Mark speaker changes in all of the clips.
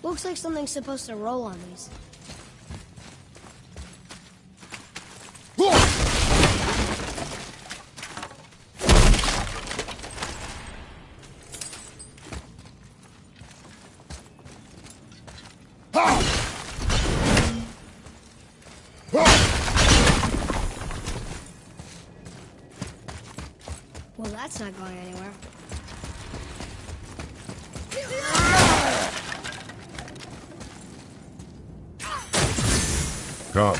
Speaker 1: Looks like something's supposed to roll on these. Well, that's not going anywhere.
Speaker 2: Come.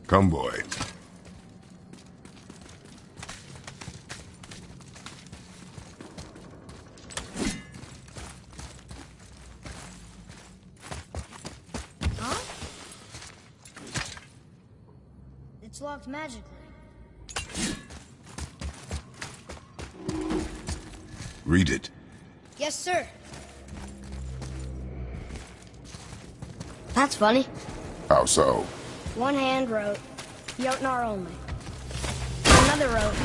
Speaker 2: Come, boy.
Speaker 1: It's locked magically.
Speaker 2: Read it.
Speaker 1: Yes, sir. That's funny.
Speaker 2: How so?
Speaker 1: One hand wrote, Jotnar only. Another wrote,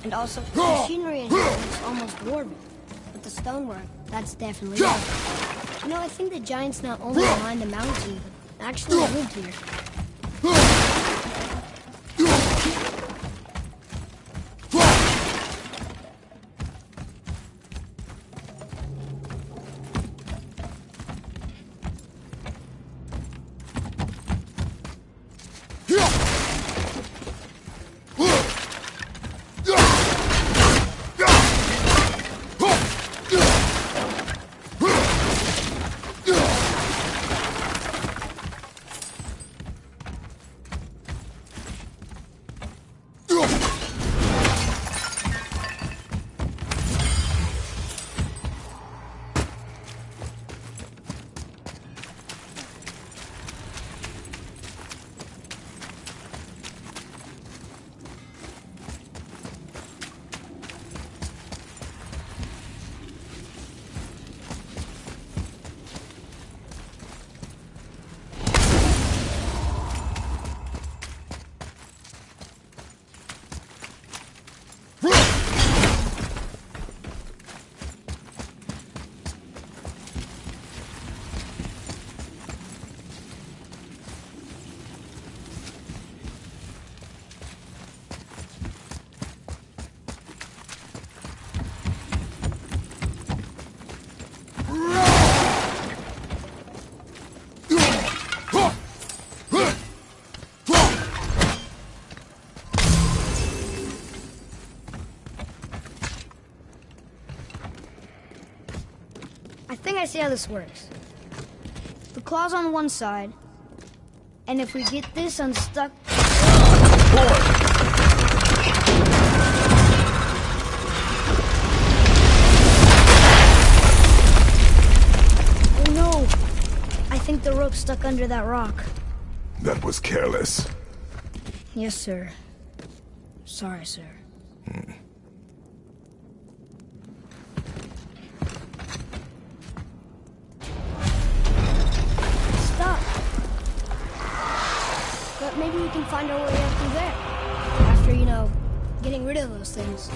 Speaker 1: and also, machinery in here looks almost dwarven. But the stonework, that's definitely it. You know, I think the giants not only mined the mountain, but actually lived here. I think I see how this works. The claw's on one side, and if we get this unstuck... Oh no! I think the rope's stuck under that rock.
Speaker 2: That was careless.
Speaker 1: Yes, sir. Sorry, sir. Stop. But maybe we can find our way up through there. After, you know, getting rid of those things.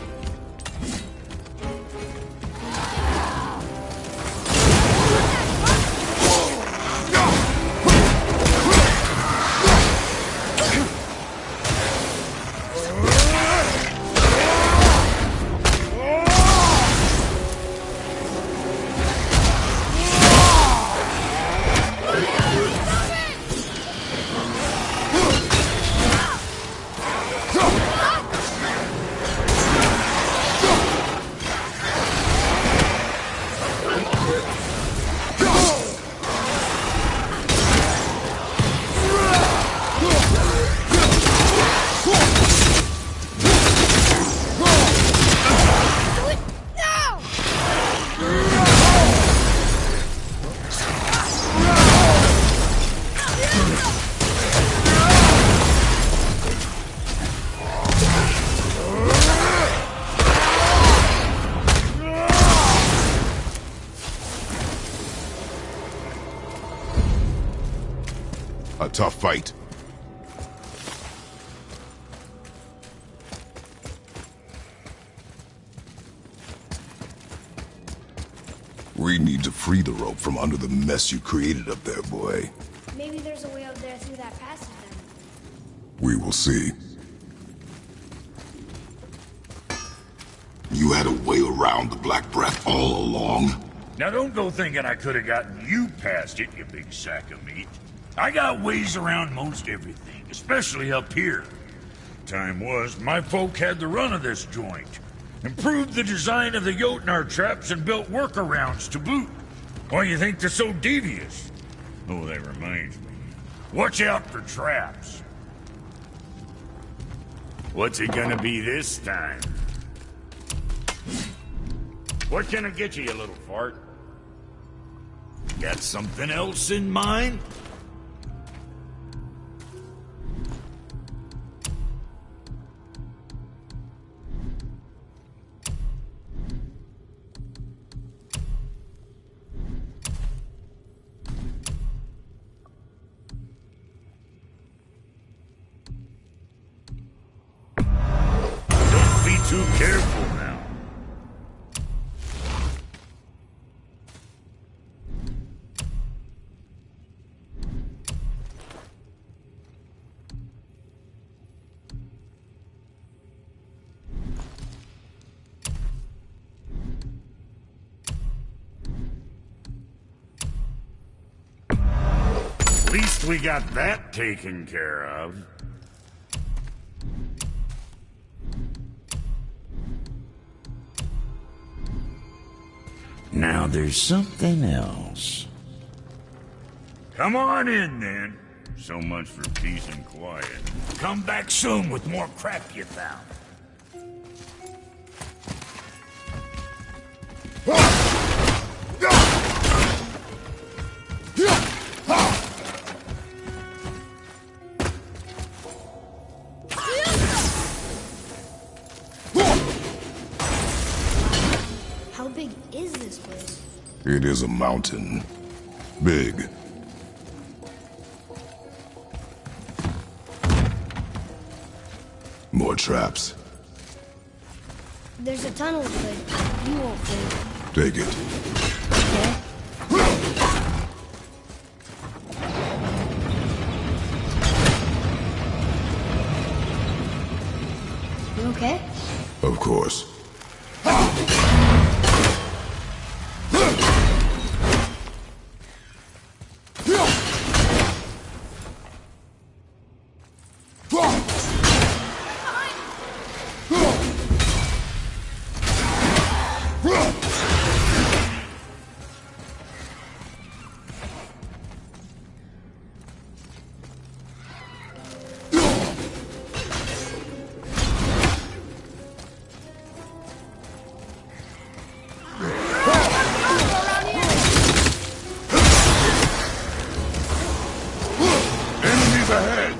Speaker 2: A tough fight. We need to free the rope from under the mess you created up there, boy.
Speaker 1: Maybe there's a way up there through that passage then.
Speaker 2: We will see. You had a way around the Black Breath all along?
Speaker 3: Now don't go thinking I could have gotten you past it, you big sack of meat. I got ways around most everything, especially up here. Time was, my folk had the run of this joint. Improved the design of the Jotnar traps and built workarounds to boot. Why you think they're so devious? Oh, that reminds me. Watch out for traps. What's it gonna be this time? What can I get you, you little fart? Got something else in mind? Don't be too careful now. At least we got that taken care of. Now there's something else. Come on in, then. So much for peace and quiet. Come back soon with more crap you found.
Speaker 1: How big is this place?
Speaker 2: It is a mountain. Big. More traps.
Speaker 1: There's a tunnel, but you won't fit.
Speaker 2: Take it.
Speaker 1: Okay? You okay?
Speaker 2: Of course. Enemies ahead!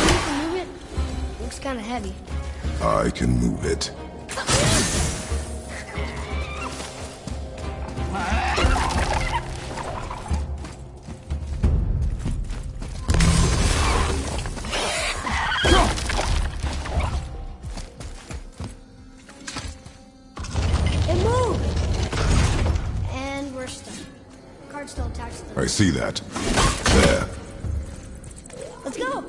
Speaker 1: You can move it? Looks kind of heavy.
Speaker 2: I can move it.
Speaker 1: It moved! And we're stuck. Card's still attached to
Speaker 2: I
Speaker 1: the...
Speaker 2: see that. There.
Speaker 1: Let's go!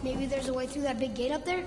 Speaker 1: Maybe there's a way through that big gate up there?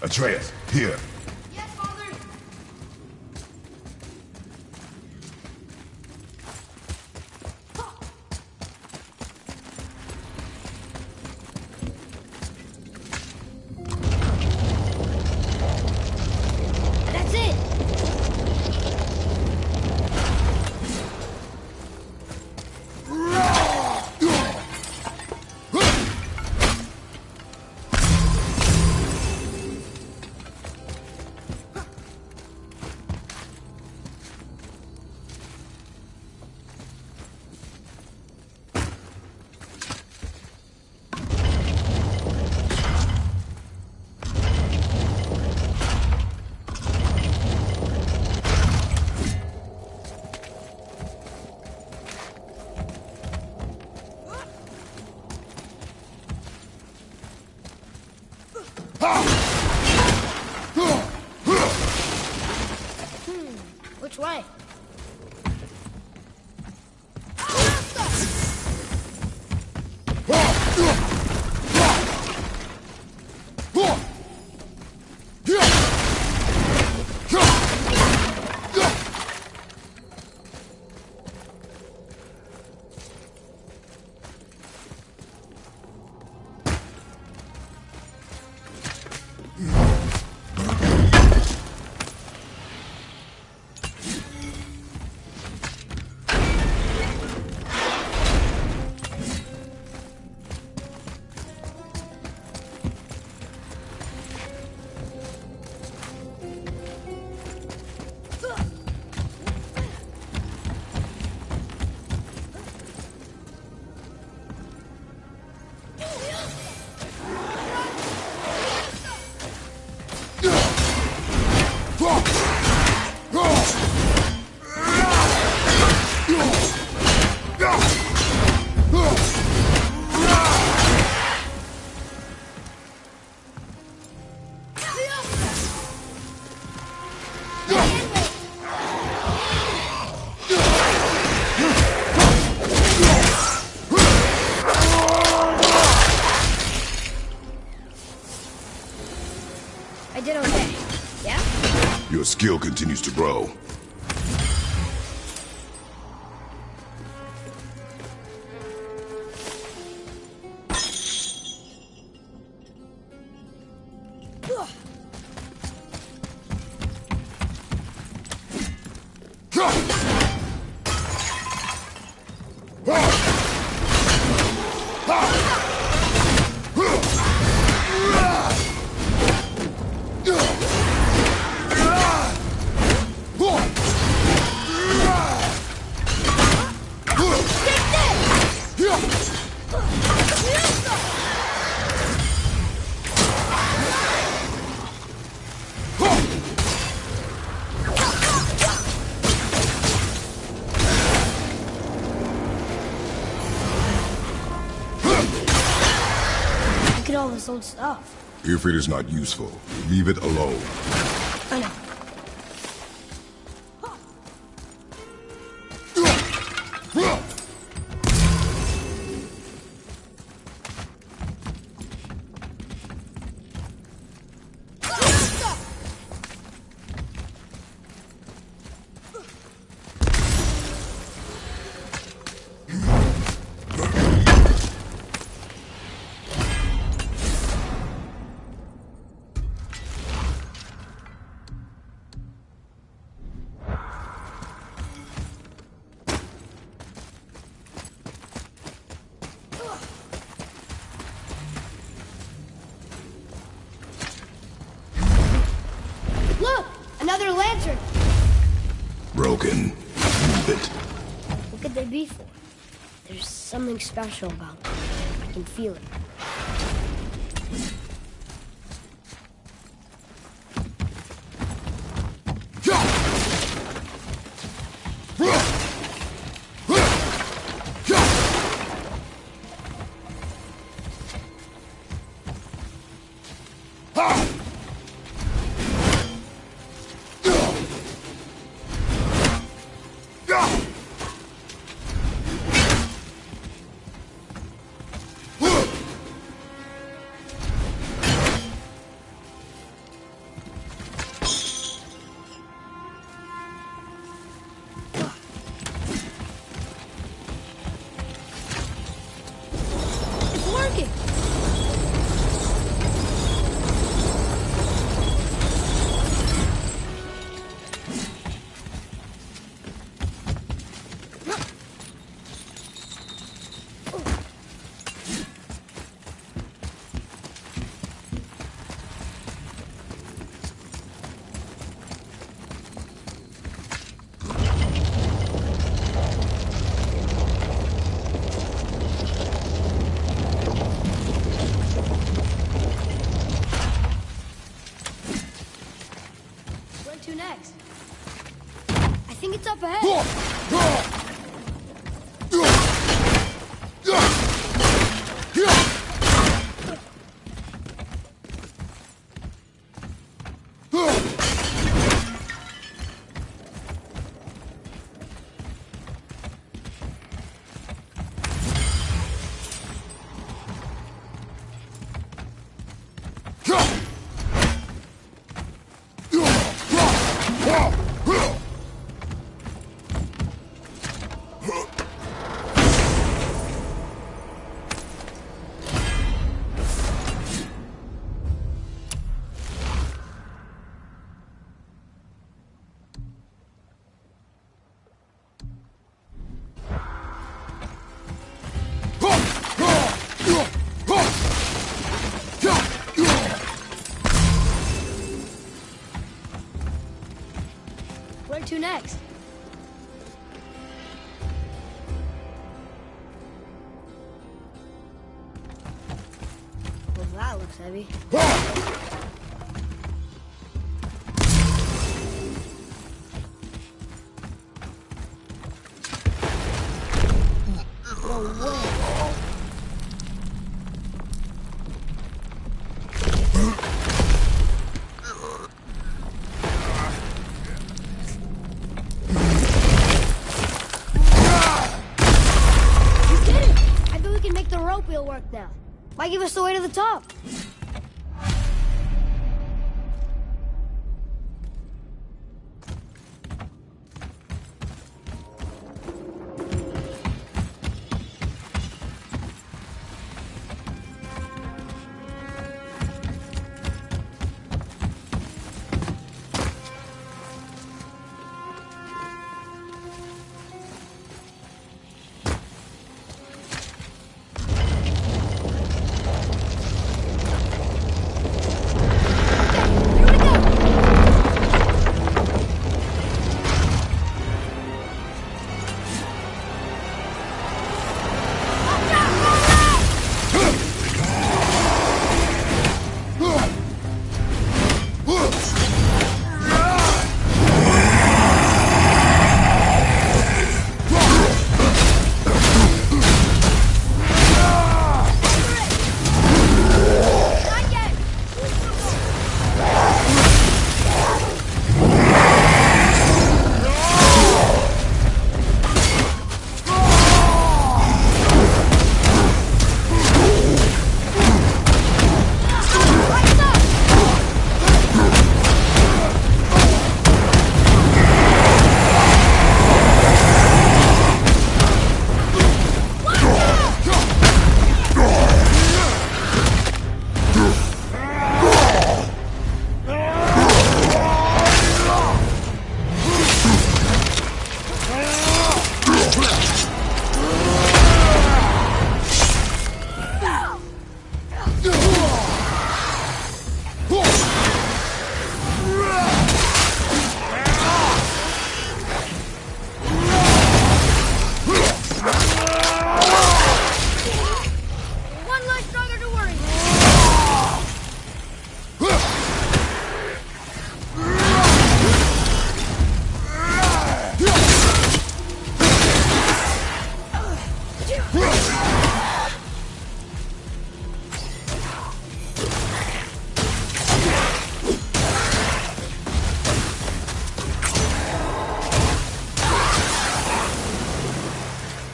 Speaker 2: Atreus, here.
Speaker 1: Yes, Father. That's it. Which way? I did okay. Yeah?
Speaker 2: Your skill continues to grow.
Speaker 1: Look at all this old stuff.
Speaker 2: If it is not useful, leave it alone.
Speaker 1: I know. Look! Another lantern!
Speaker 2: Broken. Move it.
Speaker 1: What could they be for? There's something special about them. I can feel it. working! Where to next? I think it's up ahead. Where to next? Well, that looks heavy. Rope wheel work now. Might give us the way to the top.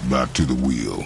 Speaker 2: Back to the wheel.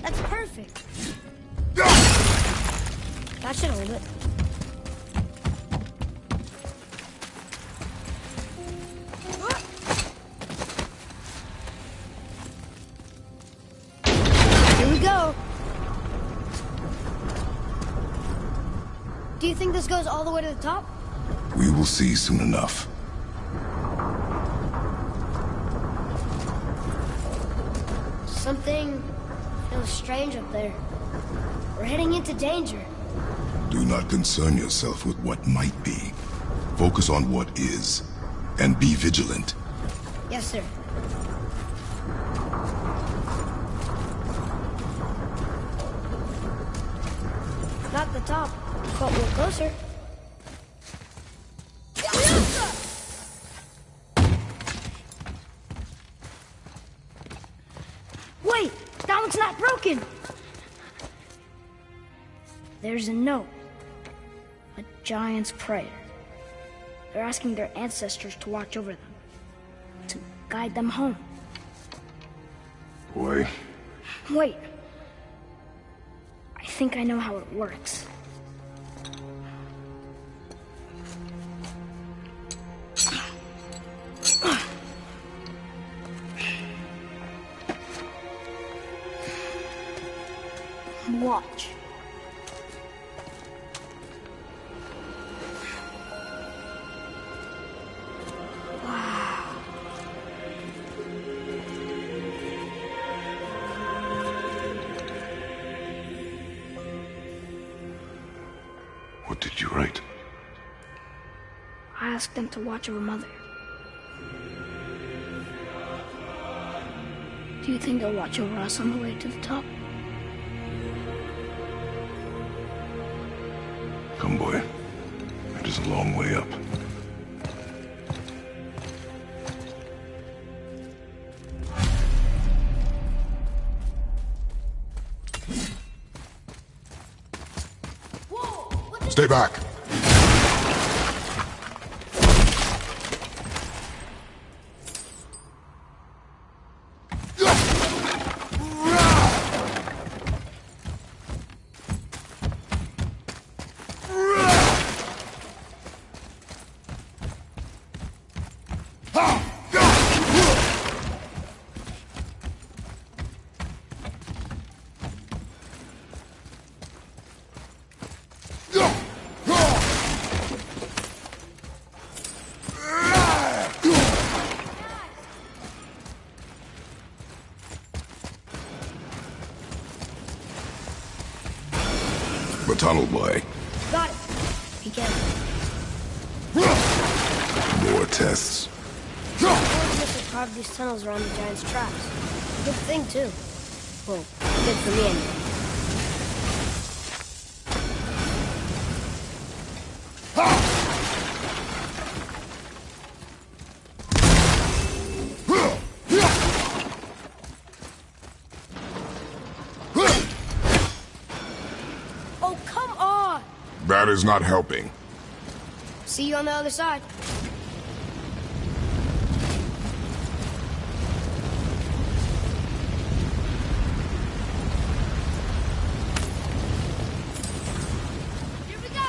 Speaker 1: That's perfect. That should hold it. Here we go. Do you think this goes all the way to the top?
Speaker 2: We will see soon enough.
Speaker 1: Something feels strange up there. We're heading into danger.
Speaker 2: Do not concern yourself with what might be. Focus on what is, and be vigilant.
Speaker 1: Yes, sir. Not the top, but we're closer. Wait! That one's not broken! There's a note. A giant's prayer. They're asking their ancestors to watch over them. To guide them home.
Speaker 2: Boy.
Speaker 1: Wait. I think I know how it works. Watch.
Speaker 2: What did you write?
Speaker 1: I asked them to watch over Mother. Do you think they'll watch over us on the way to the top?
Speaker 2: Come, boy. It is a long way up. Stay back. The tunnel, boy.
Speaker 1: Got it. Be careful.
Speaker 2: More tests.
Speaker 1: Fortunately, carved these tunnels around the giant's traps. Good thing, too. Well, good for me anyway. Oh, come on!
Speaker 2: That is not helping.
Speaker 1: See you on the other side. Here we go!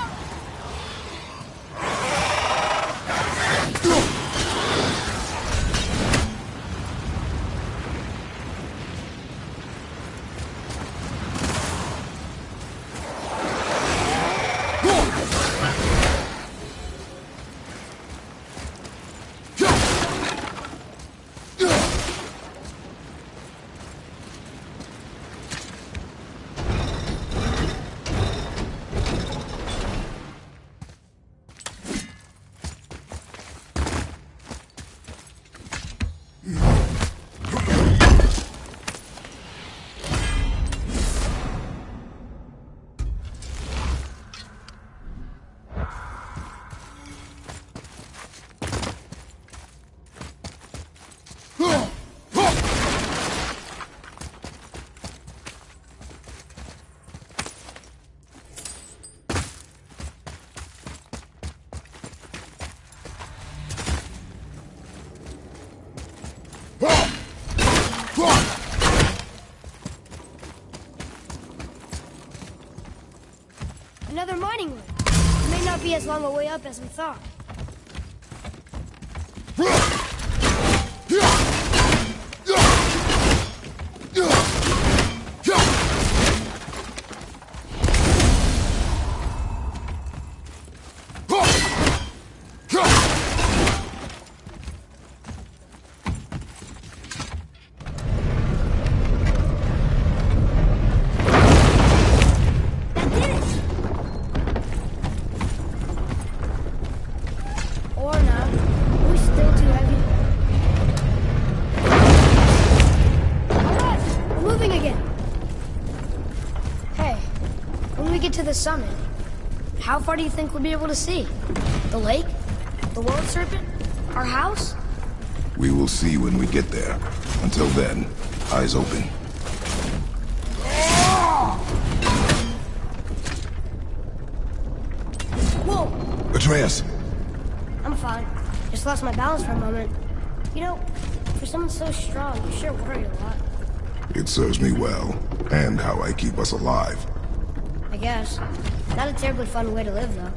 Speaker 1: Another mining room. It may not be as long a way up as we thought. The summit. How far do you think we'll be able to see? The lake? The world serpent? Our house?
Speaker 2: We will see when we get there. Until then, eyes open.
Speaker 1: Whoa!
Speaker 2: Atreus!
Speaker 1: I'm fine. Just lost my balance for a moment. You know, for someone so strong, you sure worry a lot.
Speaker 2: It serves me well, and how I keep us alive.
Speaker 1: I guess. Not a terribly fun way to live, though.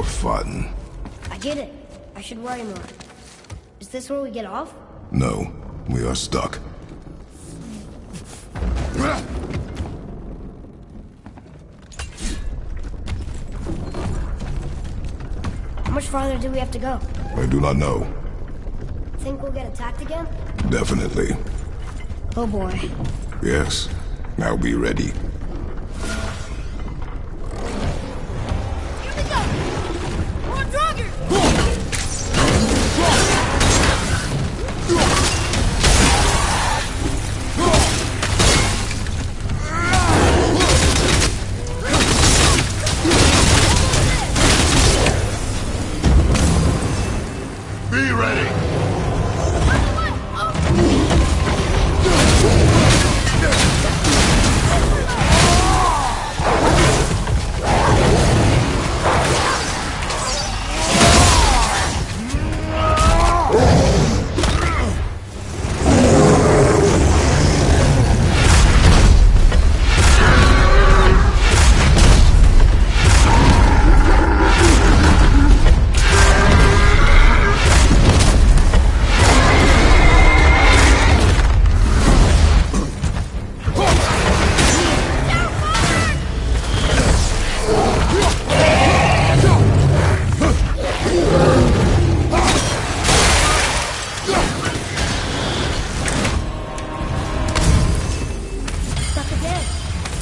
Speaker 2: Fun.
Speaker 1: I get it. I should worry more. Is this where we get off?
Speaker 2: No, we are stuck.
Speaker 1: How much farther do we have to go?
Speaker 2: I do not know.
Speaker 1: Think we'll get attacked again?
Speaker 2: Definitely.
Speaker 1: Oh boy.
Speaker 2: Yes. Now be ready.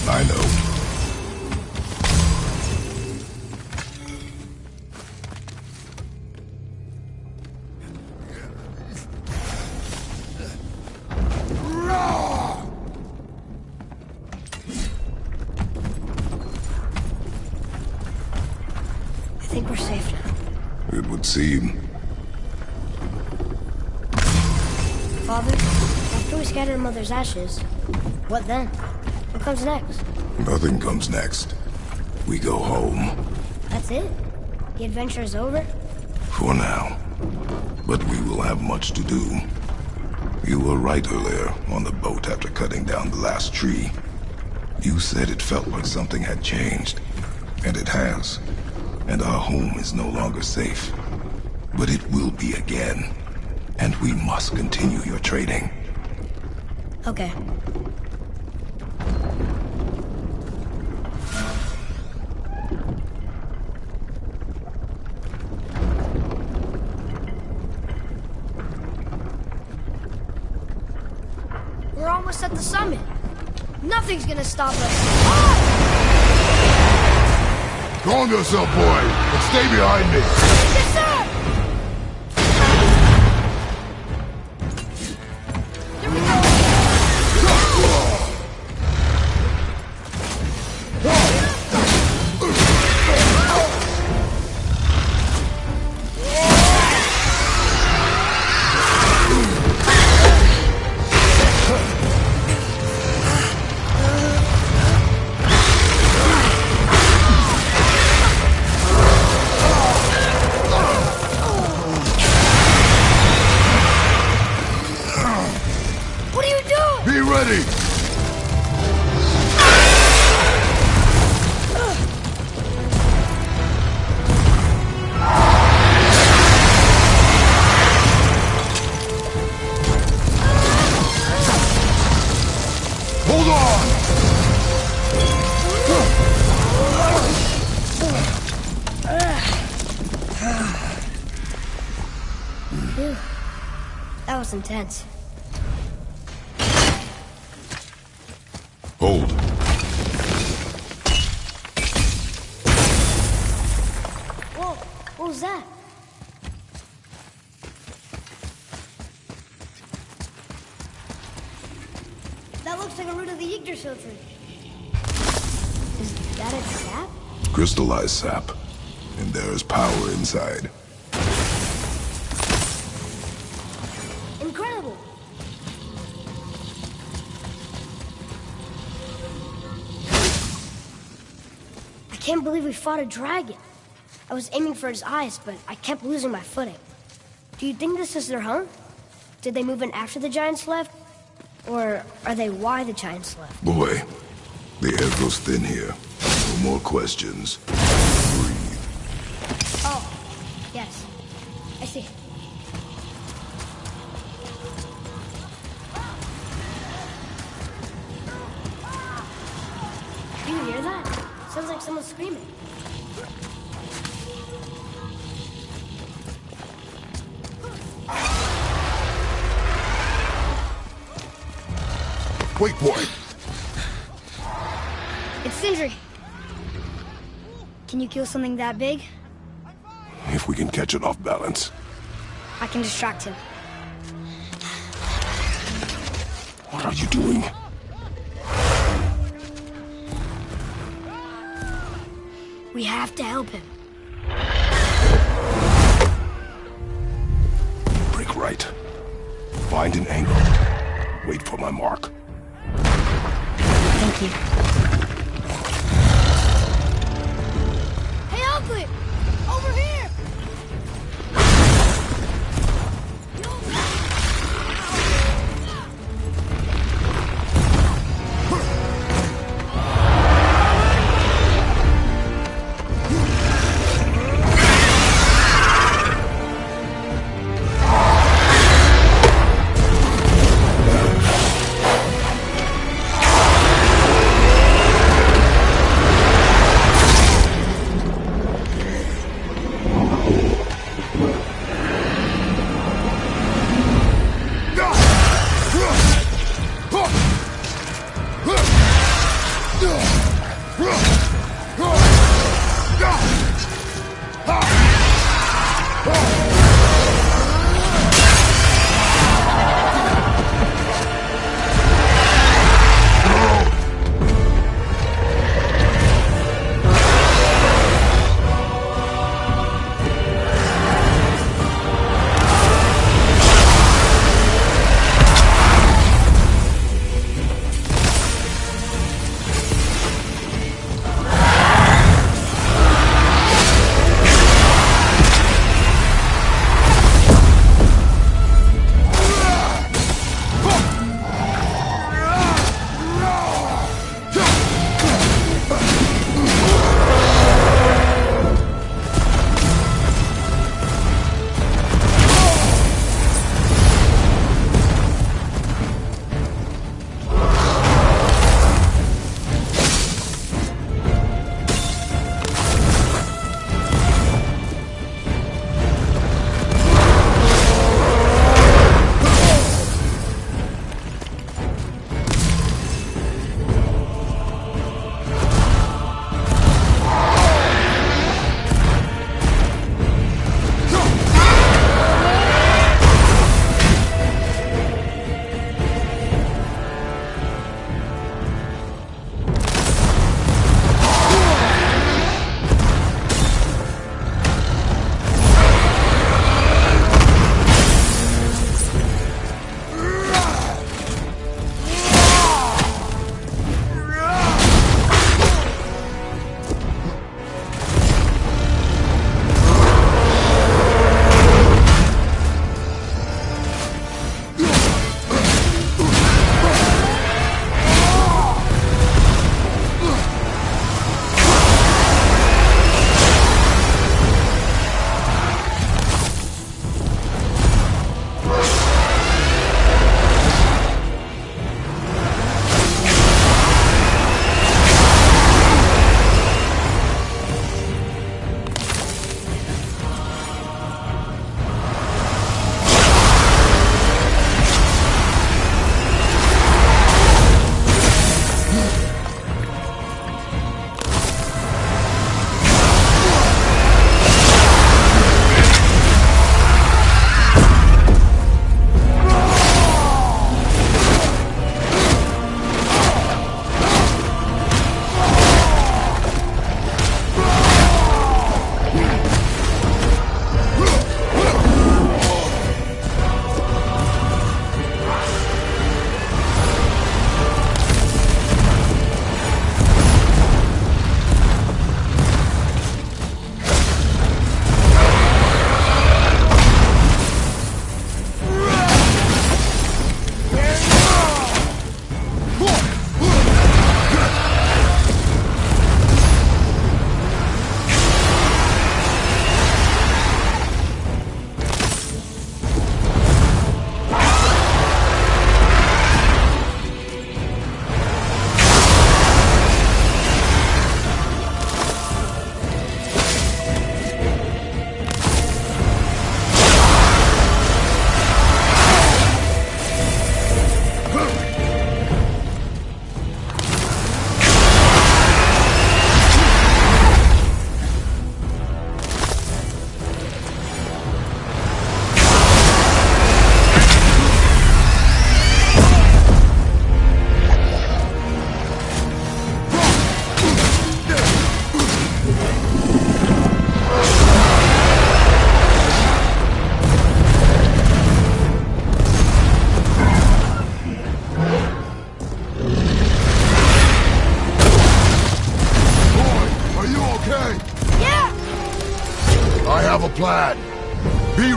Speaker 2: I know.
Speaker 1: I think we're safe now.
Speaker 2: It would seem.
Speaker 1: Father, after we scatter Mother's ashes, what then? What comes next?
Speaker 2: Nothing comes next. We go home.
Speaker 1: That's it? The adventure is over?
Speaker 2: For now. But we will have much to do. You were right earlier on the boat after cutting down the last tree. You said it felt like something had changed. And it has. And our home is no longer safe. But it will be again. And we must continue your trading.
Speaker 1: Okay. We're almost at the summit. Nothing's gonna stop us. Ah!
Speaker 2: Calm yourself, boy, and stay behind me.
Speaker 1: Yes, sir! Here we go!
Speaker 2: Be ready! Hold on!
Speaker 1: That was intense.
Speaker 2: Hold.
Speaker 1: Whoa, what was that? That looks like a root of the Yggdrasil tree. Is that its sap?
Speaker 2: Crystallized sap. And there is power inside.
Speaker 1: Incredible! I can't believe we fought a dragon. I was aiming for his eyes, but I kept losing my footing. Do you think this is their home? Did they move in after the giants left? Or are they why the giants left?
Speaker 2: Boy, the air grows thin here. No more questions. Breathe.
Speaker 1: Oh, yes. I see. Do you hear that? Sounds like someone screaming.
Speaker 2: Wait, boy.
Speaker 1: It's Sindri. Can you kill something that big?
Speaker 2: If we can catch it off balance.
Speaker 1: I can distract him.
Speaker 2: What are you doing?
Speaker 1: We have to help him.
Speaker 2: Break right. Find an angle. Wait for my mark.
Speaker 1: Thank you. Hey, Uncle! Over here!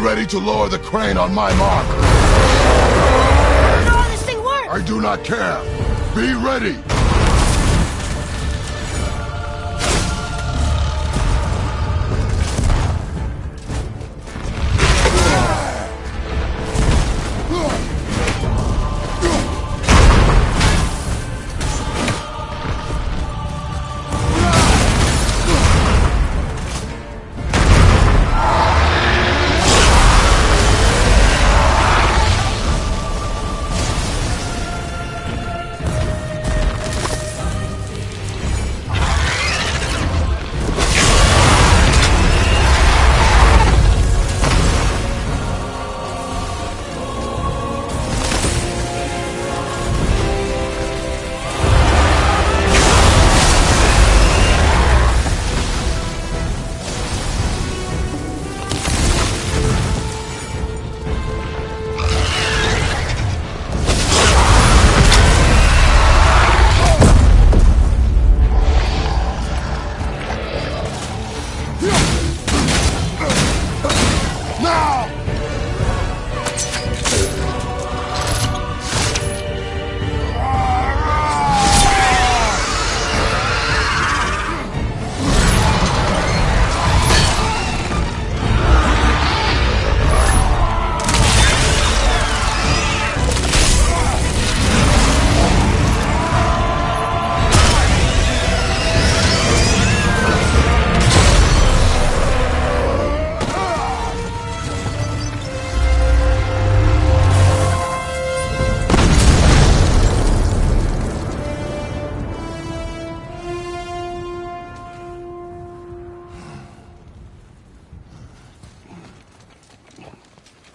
Speaker 2: ready to lower the crane on my mark.
Speaker 1: I don't know how this thing works!
Speaker 2: I do not care. Be ready.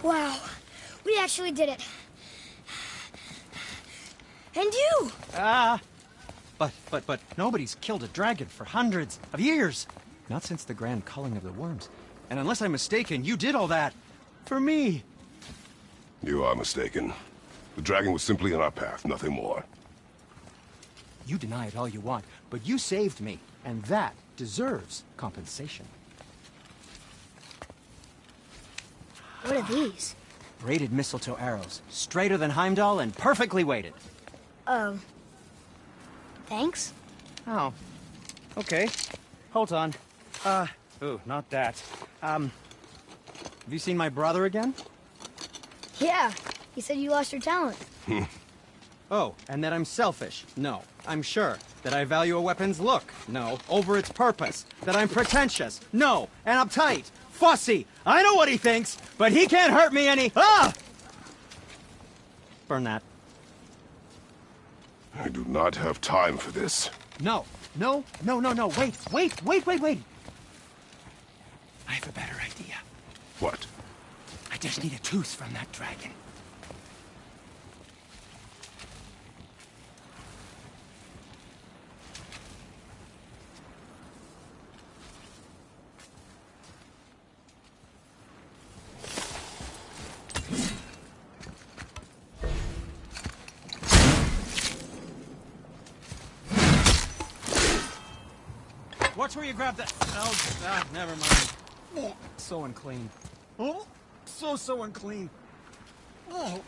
Speaker 1: Wow, we actually did it. And you!
Speaker 4: But nobody's killed a dragon for hundreds of years. Not since the grand culling of the worms. And unless I'm mistaken, you did all that for me.
Speaker 2: You are mistaken. The dragon was simply in our path, nothing more.
Speaker 4: You deny it all you want, but you saved me, and that deserves compensation.
Speaker 1: What are these?
Speaker 4: Braided mistletoe arrows, straighter than Heimdall and perfectly weighted.
Speaker 1: Oh. Thanks?
Speaker 4: Oh. Okay. Hold on. Ooh, not that. Have you seen my brother again?
Speaker 1: Yeah, he said you lost your talent.
Speaker 4: Oh, and that I'm selfish? No, I'm sure. That I value a weapon's look? No, over its purpose. That I'm pretentious? No, and uptight, fussy. I know what he thinks, but he can't hurt me any. Ah! Burn that.
Speaker 2: I do not have time for this.
Speaker 4: No. Wait. I have a better idea.
Speaker 2: What?
Speaker 4: I just need a tooth from that dragon. Watch where you grab that. Oh, never mind. Oh, so unclean. Oh, so unclean. Oh,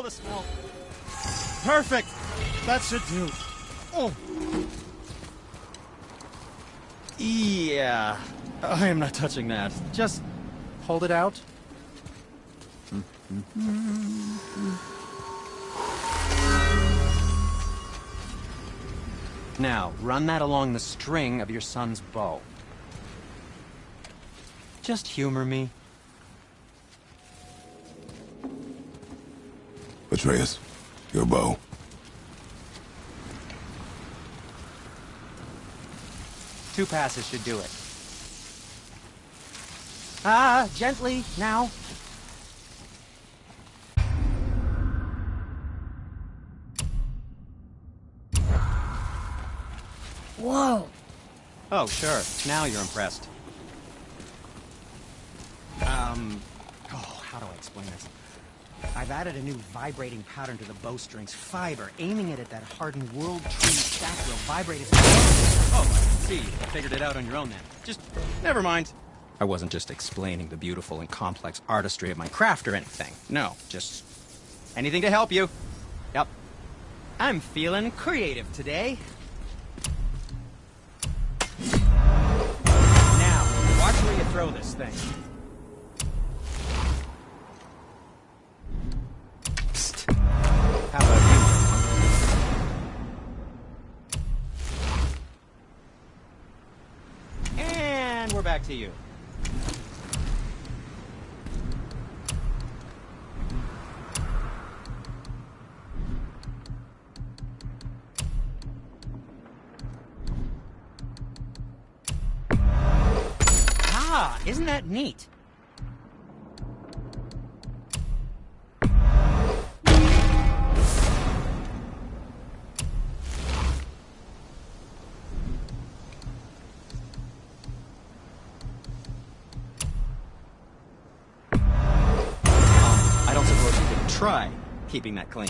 Speaker 4: the smell. Perfect. That should do. Oh. Yeah. I am not touching that. Just hold it out. Now, run that along the string of your son's bow. Just humor me.
Speaker 2: Atreus, your bow.
Speaker 4: Two passes should do it. Gently, now.
Speaker 1: Whoa.
Speaker 4: Oh, sure. Now you're impressed. How do I explain this? I've added a new vibrating pattern to the bowstring's fiber. Aiming it at that hardened world tree stack will vibrate its... Oh, I see. You figured it out on your own then. Just... never mind. I wasn't just explaining the beautiful and complex artistry of my craft or anything. No, just anything to help you. Yep. I'm feeling creative today. Now, watch where you throw this thing. Psst. How about you? And we're back to you. Ah, isn't that neat? I don't suppose you could try keeping that clean.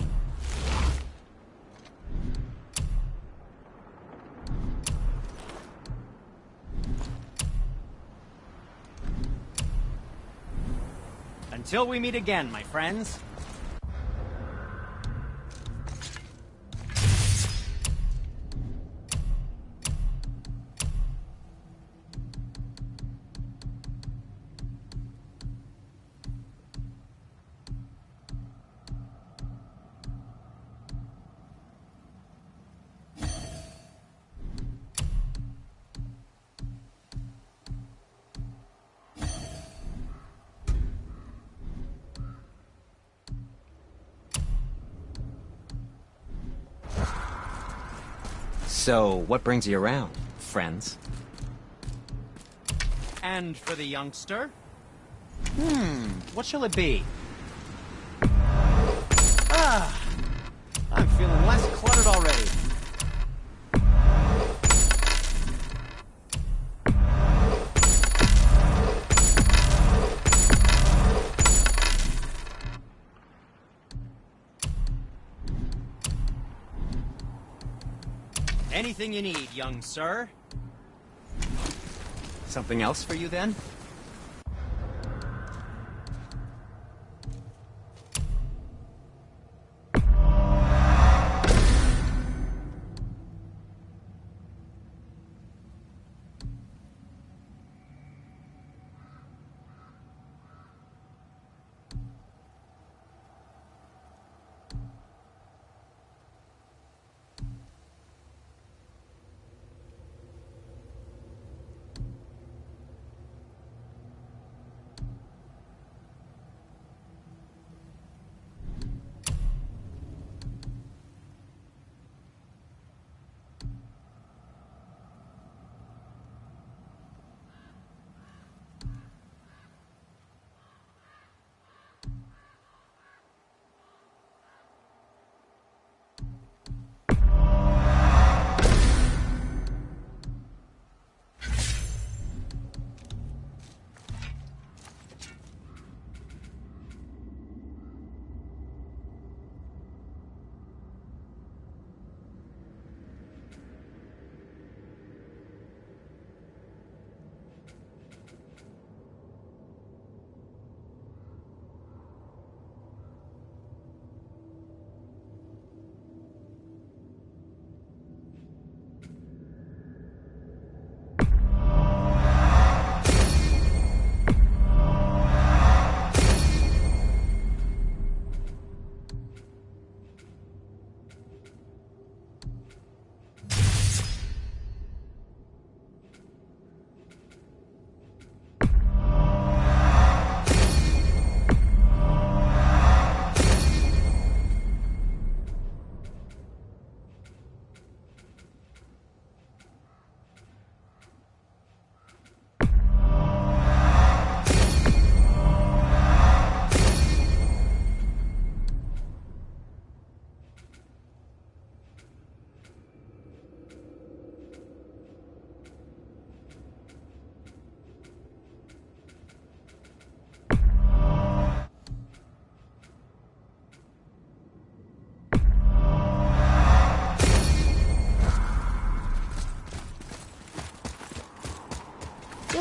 Speaker 4: Until we meet again, my friends. So, what brings you around, friends? And for the youngster? What shall it be? Ah, I'm feeling less cluttered already. Anything you need, young sir. Something else for you, then?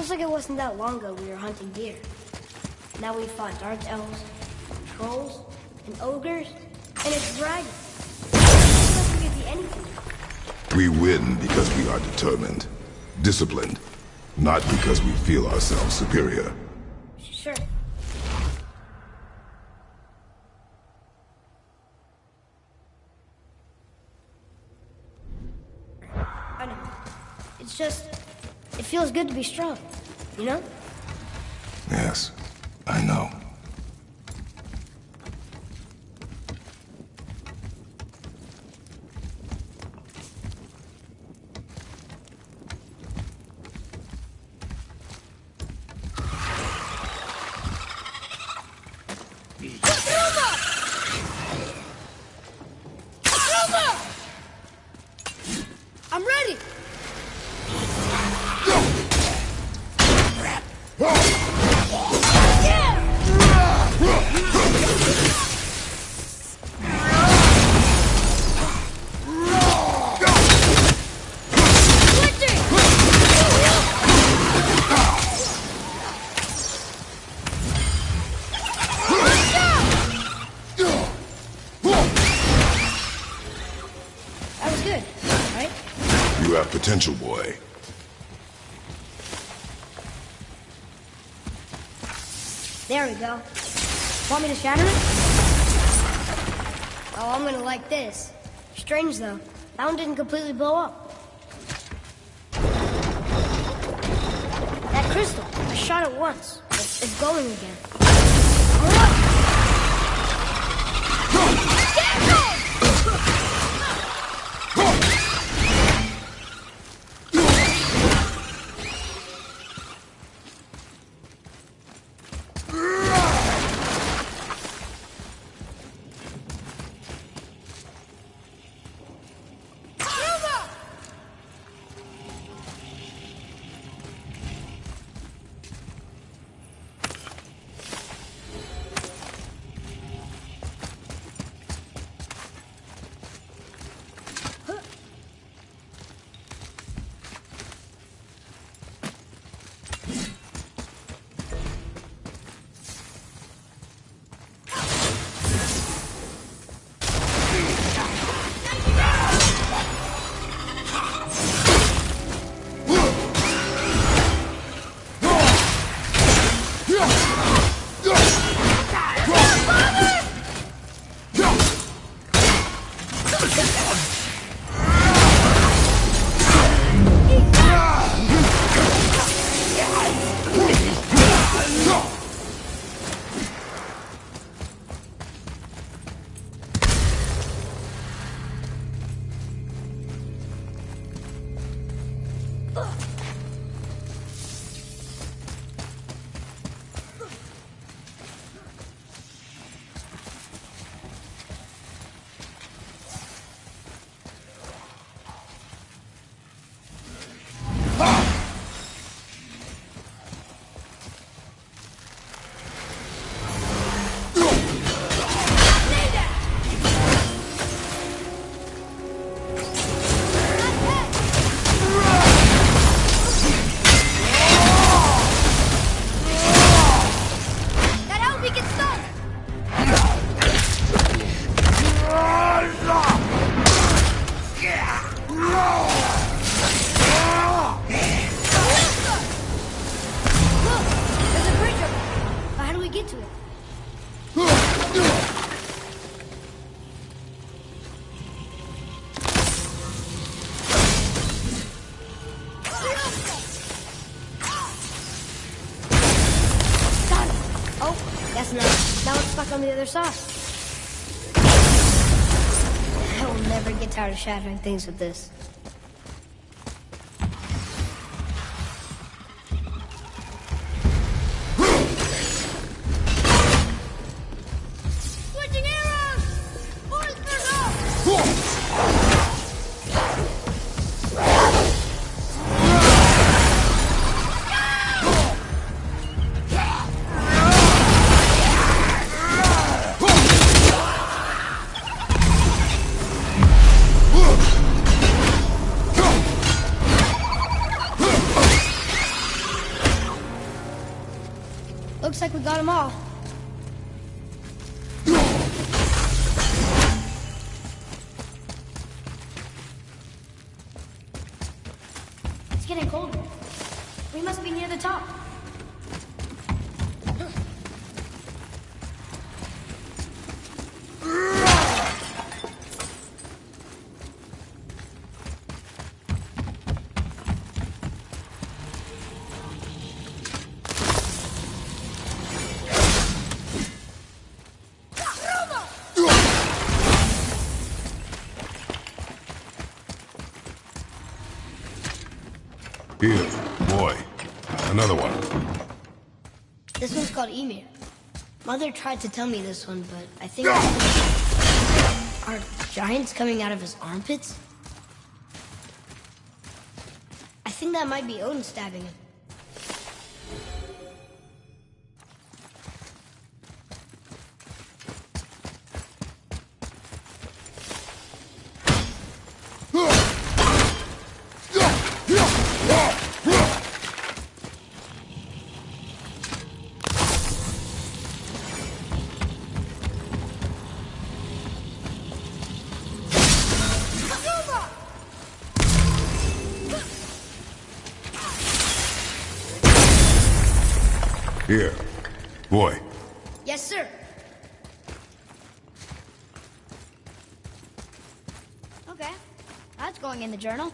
Speaker 1: Feels like it wasn't that long ago we were hunting deer. Now we fought dark elves, trolls, and ogres, and a dragon. It doesn't give you anything.
Speaker 2: We win because we are determined, disciplined, not because we feel ourselves superior.
Speaker 1: Sure. I know. It's just, it feels good to be strong, you know?
Speaker 2: Yes, I know.
Speaker 1: I'm ready! That was good, right?
Speaker 2: You have potential, boy.
Speaker 1: There we go. Want me to shatter it? Oh, I'm gonna like this. Strange, though. That one didn't completely blow up. That crystal, I shot it once. It's going again. Alright! Now it's stuck on the other side. I will never get tired of shattering things with this. Switching arrows! Monsters up! got them all. It's getting colder. We must be near the top.
Speaker 2: Here, boy. Another one.
Speaker 1: This one's called Emir. Mother tried to tell me this one, but I think... Are giants coming out of his armpits? I think that might be Odin stabbing him.
Speaker 2: Here, boy.
Speaker 1: Yes, sir. Okay, that's going in the journal.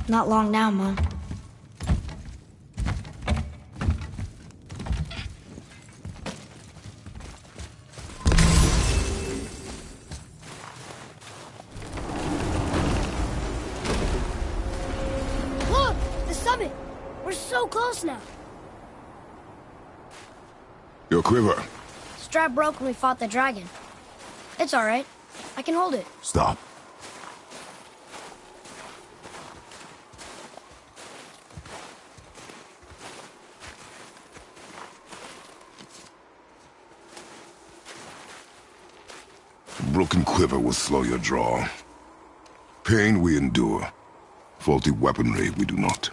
Speaker 1: Not long now, Mom. Look! The summit! We're so close now.
Speaker 2: Your quiver.
Speaker 1: Strap broke when we fought the dragon. It's all right. I can hold it.
Speaker 2: Stop. Broken quiver will slow your draw. Pain we endure. Faulty weaponry we do not.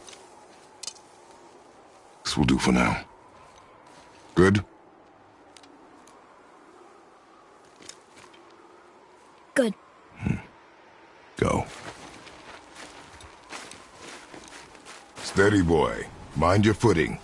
Speaker 2: This will do for now. Good?
Speaker 1: Good.
Speaker 2: Go. Steady, boy. Mind your footing.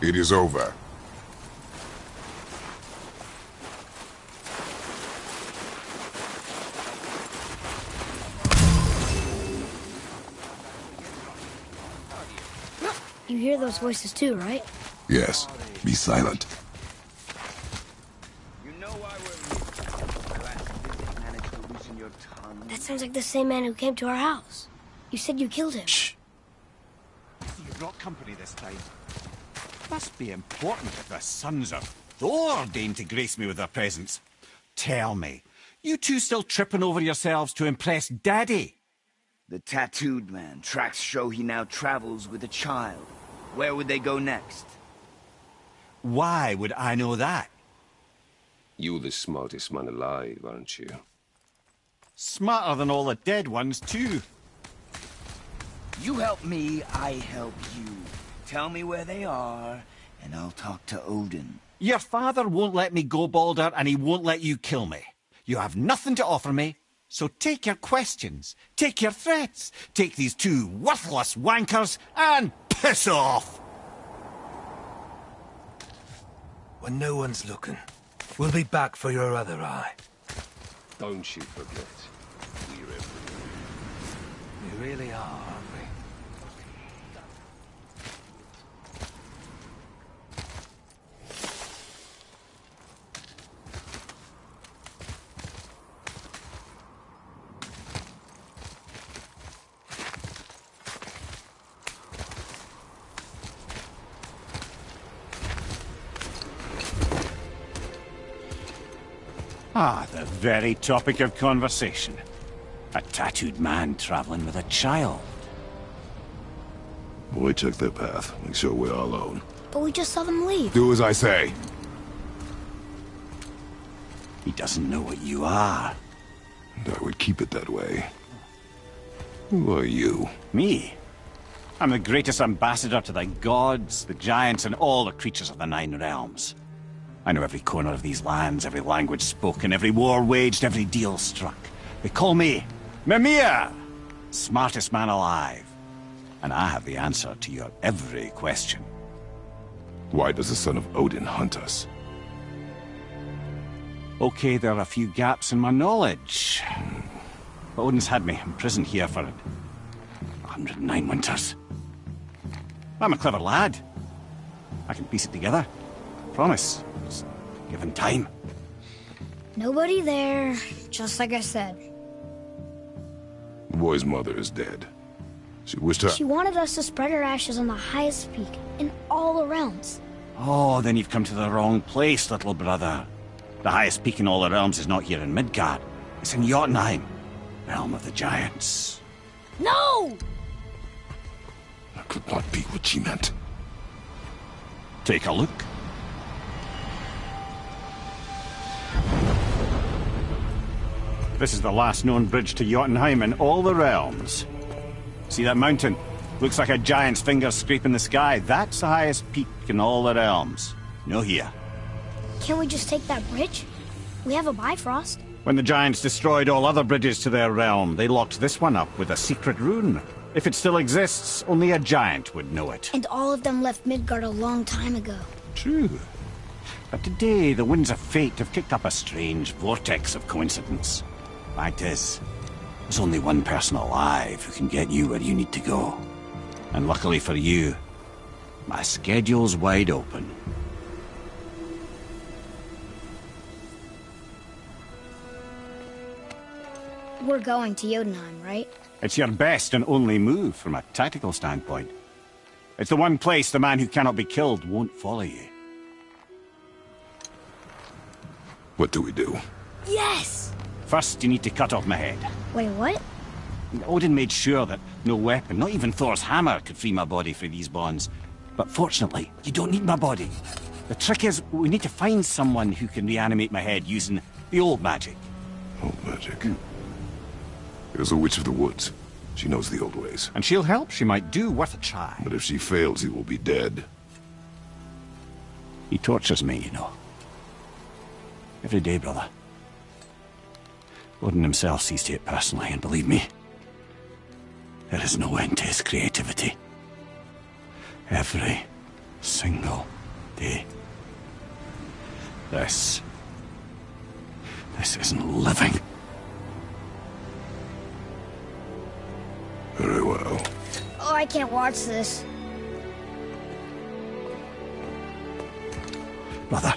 Speaker 2: It is over.
Speaker 1: You hear those voices too, right?
Speaker 2: Yes. Be silent.
Speaker 5: You know why we're here. Last visit managed to loosen your tongue.
Speaker 1: That sounds like the same man who came to our house. You said you killed him.
Speaker 2: Shh.
Speaker 4: You brought company this time. Must be important if the sons of Thor deign to grace me with their presence. Tell me, you two still tripping over yourselves to impress Daddy?
Speaker 5: The tattooed man. Tracks show he now travels with a child. Where would they go next?
Speaker 4: Why would I know that?
Speaker 6: You're the smartest man alive, aren't you?
Speaker 4: Smarter than all the dead ones, too.
Speaker 5: You help me, I help you. Tell me where they are, and I'll talk to Odin.
Speaker 4: Your father won't let me go, Baldur, and he won't let you kill me. You have nothing to offer me, so take your questions, take your threats, take these two worthless wankers, and piss off!
Speaker 7: When no one's looking, we'll be back for your other eye.
Speaker 6: Don't you forget, we're everywhere.
Speaker 7: We really are, aren't we?
Speaker 4: Ah, the very topic of conversation. A tattooed man traveling with a child.
Speaker 2: Boy, check their path. Make sure we're all alone.
Speaker 1: But we just saw them leave.
Speaker 2: Do as I say.
Speaker 4: He doesn't know what you are.
Speaker 2: And I would keep it that way. Who are you?
Speaker 4: Me? I'm the greatest ambassador to the gods, the giants, and all the creatures of the Nine Realms. I know every corner of these lands, every language spoken, every war waged, every deal struck. They call me Mimir, smartest man alive. And I have the answer to your every question.
Speaker 2: Why does the son of Odin hunt us?
Speaker 4: Okay, there are a few gaps in my knowledge. But Odin's had me imprisoned here for 109 winters. I'm a clever lad. I can piece it together. Promise. Just give him time.
Speaker 1: Nobody there, just like I said.
Speaker 2: The boy's mother is dead. She wished her...
Speaker 1: She wanted us to spread her ashes on the highest peak in all the realms.
Speaker 4: Oh, then you've come to the wrong place, little brother. The highest peak in all the realms is not here in Midgard. It's in Jotunheim, realm of the giants.
Speaker 1: No!
Speaker 2: That could not be what she meant.
Speaker 4: Take a look. This is the last known bridge to Jotunheim in all the realms. See that mountain? Looks like a giant's finger scraping the sky. That's the highest peak in all the realms. No here.
Speaker 1: Can't we just take that bridge? We have a Bifrost.
Speaker 4: When the giants destroyed all other bridges to their realm, they locked this one up with a secret rune. If it still exists, only a giant would know it.
Speaker 1: And all of them left Midgard a long time ago.
Speaker 4: True. But today, the winds of fate have kicked up a strange vortex of coincidence. Fact is, there's only one person alive who can get you where you need to go. And luckily for you, my schedule's wide open.
Speaker 1: We're going to Jotunheim, right?
Speaker 4: It's your best and only move from a tactical standpoint. It's the one place the man who cannot be killed won't follow you.
Speaker 2: What do we do?
Speaker 1: Yes!
Speaker 4: First, you need to cut off my head.
Speaker 1: Wait, what?
Speaker 4: Odin made sure that no weapon, not even Thor's hammer, could free my body from these bonds. But fortunately, you don't need my body. The trick is, we need to find someone who can reanimate my head using the old magic.
Speaker 2: Old magic. There's a witch of the woods. She knows the old ways.
Speaker 4: And she'll help. She might do worth a try.
Speaker 2: But if she fails, he will be dead.
Speaker 4: He tortures me, you know. Every day, brother. Odin himself sees to it personally, and believe me, there is no end to his creativity. Every
Speaker 8: single day. This isn't living.
Speaker 2: Very well.
Speaker 1: Oh, I can't watch this.
Speaker 8: Brother,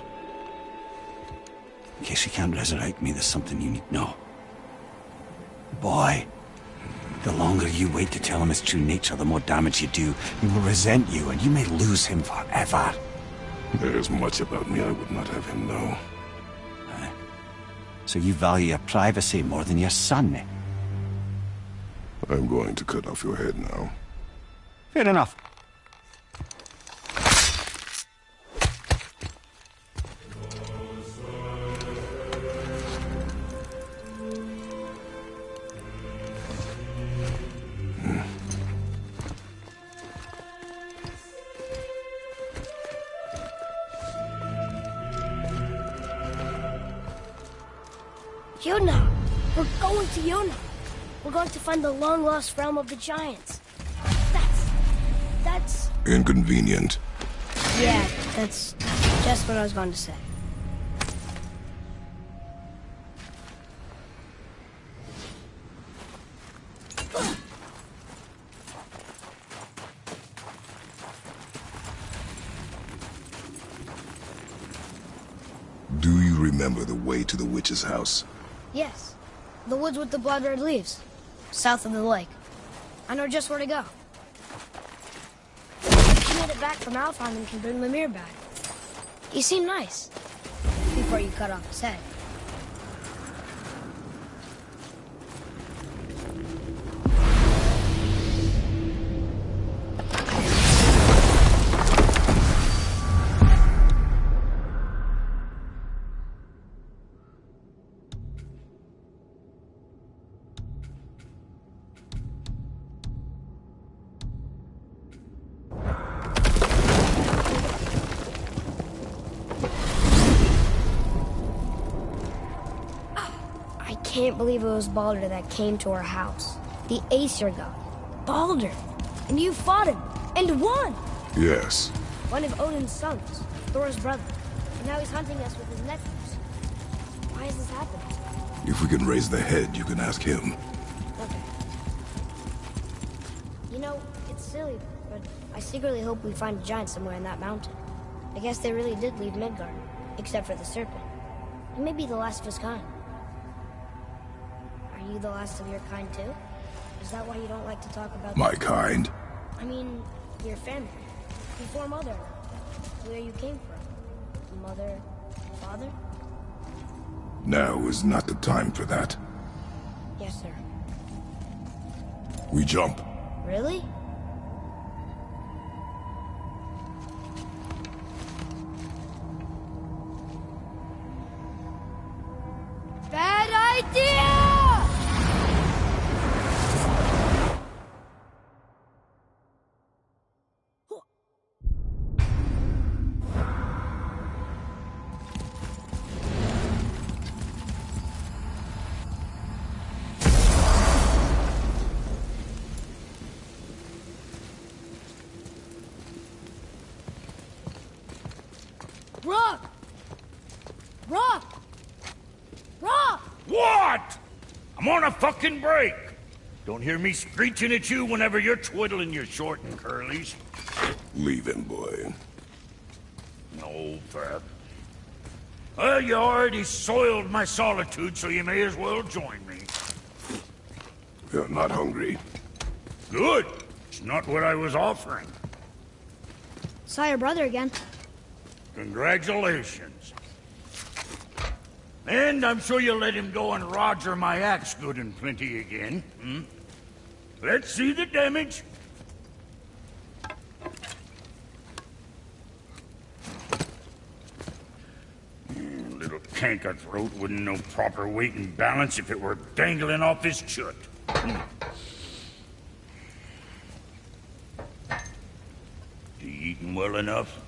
Speaker 8: in case you can't resurrect me, there's something you need to know. Boy, the longer you wait to tell him his true nature, the more damage you do. He will resent you, and you may lose him forever.
Speaker 2: There's much about me I would not have him know.
Speaker 8: So you value your privacy more than your son, eh?
Speaker 2: I'm going to cut off your head now.
Speaker 8: Fair enough.
Speaker 1: Yuna! We're going to Yuna! We're going to find the long-lost realm of the Giants. That's...
Speaker 2: Inconvenient.
Speaker 1: Yeah, that's just what I was going to say.
Speaker 2: Do you remember the way to the witch's house?
Speaker 1: Yes. The woods with the blood-red leaves. South of the lake. I know just where to go. She made it back from Alfheim and can bring Mimir back. He seemed nice. Before you cut off his head. I can't believe it was Baldur that came to our house. The Aesir god. Baldur! And you fought him! And won!
Speaker 2: Yes.
Speaker 1: One of Odin's sons. Thor's brother. And now he's hunting us with his nephews. Why is this happening?
Speaker 2: If we can raise the head, you can ask him.
Speaker 1: Okay. You know, it's silly, but I secretly hope we find a giant somewhere in that mountain. I guess they really did leave Midgard, except for the serpent. He may be the last of his kind. Are you the last of your kind too? Is that why you don't like to talk about...
Speaker 2: My kind?
Speaker 1: I mean, your family. Before Mother. Where you came from. Mother, father?
Speaker 2: Now is not the time for that.
Speaker 1: Yes, sir.
Speaker 2: We jump.
Speaker 1: Really? Bad idea! Rock! Rock! Rock!
Speaker 3: What? I'm on a fucking break. Don't hear me screeching at you whenever you're twiddling your short and curlies.
Speaker 2: Leave him, boy.
Speaker 3: No, Fab. Well, you already soiled my solitude, so you may as well join me.
Speaker 2: You're not hungry.
Speaker 3: Good. It's not what I was offering.
Speaker 1: Saw your brother again.
Speaker 3: Congratulations. And I'm sure you'll let him go and Roger my axe good and plenty again. Hmm? Let's see the damage. Little canker throat wouldn't know proper weight and balance if it were dangling off his chut. You eating well enough?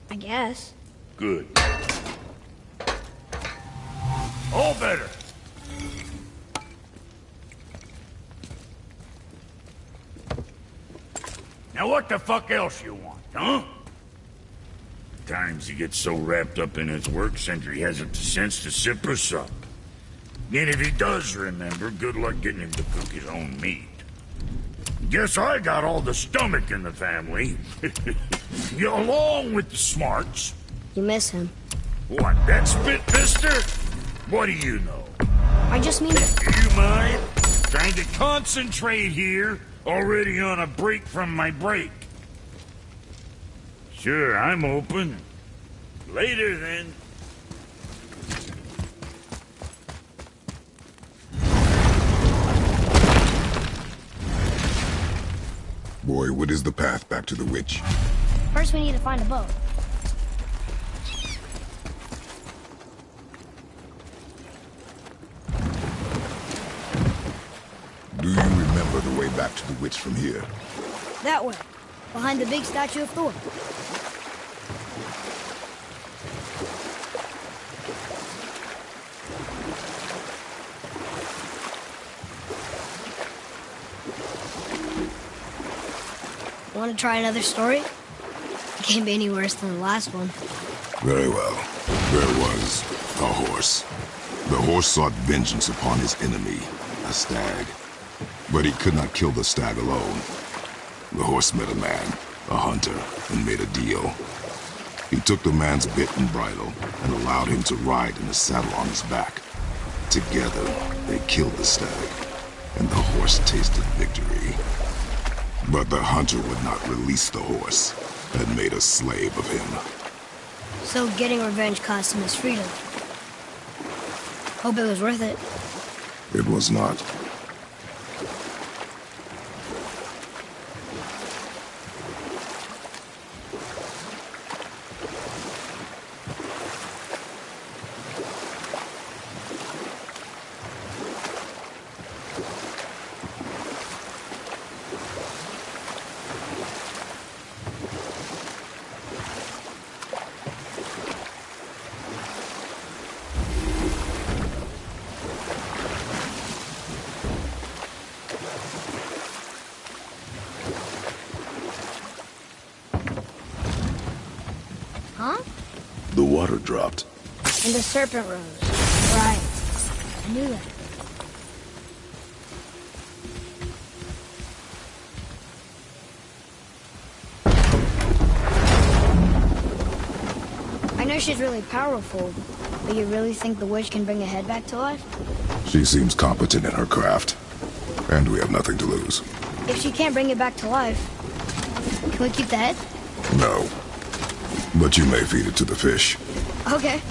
Speaker 1: I guess.
Speaker 3: Good. All better. Now what the fuck else you want? Huh? Times he gets so wrapped up in his work, Sentry hasn't the sense to sip or sup. And if he does remember, good luck getting him to cook his own meat. Guess I got all the stomach in the family. Along with the smarts.
Speaker 1: You miss him.
Speaker 3: What, that spit-fister? What do you know?
Speaker 1: I just mean...
Speaker 3: Do you mind? Trying to concentrate here, already on a break from my break. Sure, I'm open. Later, then.
Speaker 2: Boy, what is the path back to the witch?
Speaker 1: First we need to find a boat.
Speaker 2: Do you remember the way back to the witch from here?
Speaker 1: That way. Behind the big statue of Thor. Want to try another story? It can't be any worse than the last one.
Speaker 2: Very well. There was a horse. The horse sought vengeance upon his enemy, a stag. But he could not kill the stag alone. The horse met a man, a hunter, and made a deal. He took the man's bit and bridle and allowed him to ride in a saddle on his back. Together, they killed the stag, and the horse tasted victory. But the hunter would not release the horse and made a slave of him.
Speaker 1: So getting revenge cost him his freedom. Hope it was worth it.
Speaker 2: It was not.
Speaker 1: Huh?
Speaker 2: The water dropped.
Speaker 1: And the serpent rose. Right. I knew that. I know she's really powerful, but you really think the witch can bring a head back to life?
Speaker 2: She seems competent in her craft, and we have nothing to lose.
Speaker 1: If she can't bring it back to life, can we keep the head?
Speaker 2: No. But you may feed it to the fish.
Speaker 1: Okay.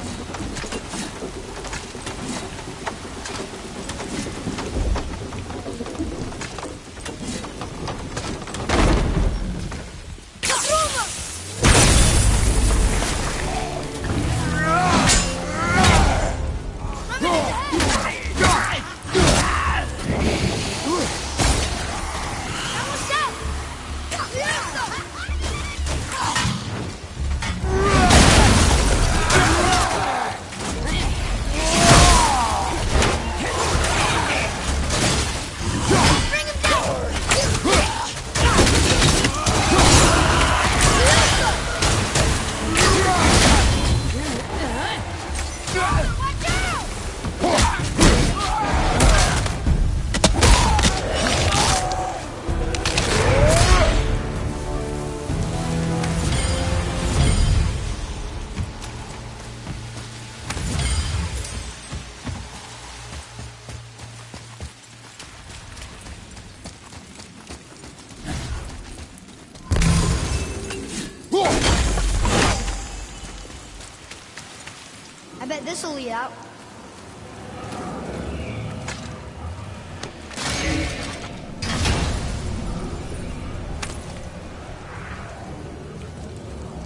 Speaker 1: I bet this'll lead out.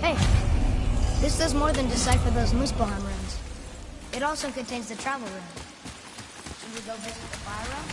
Speaker 1: Hey, this does more than decipher those Muspelheim runes. It also contains the travel rune. Should we go visit the fire realm?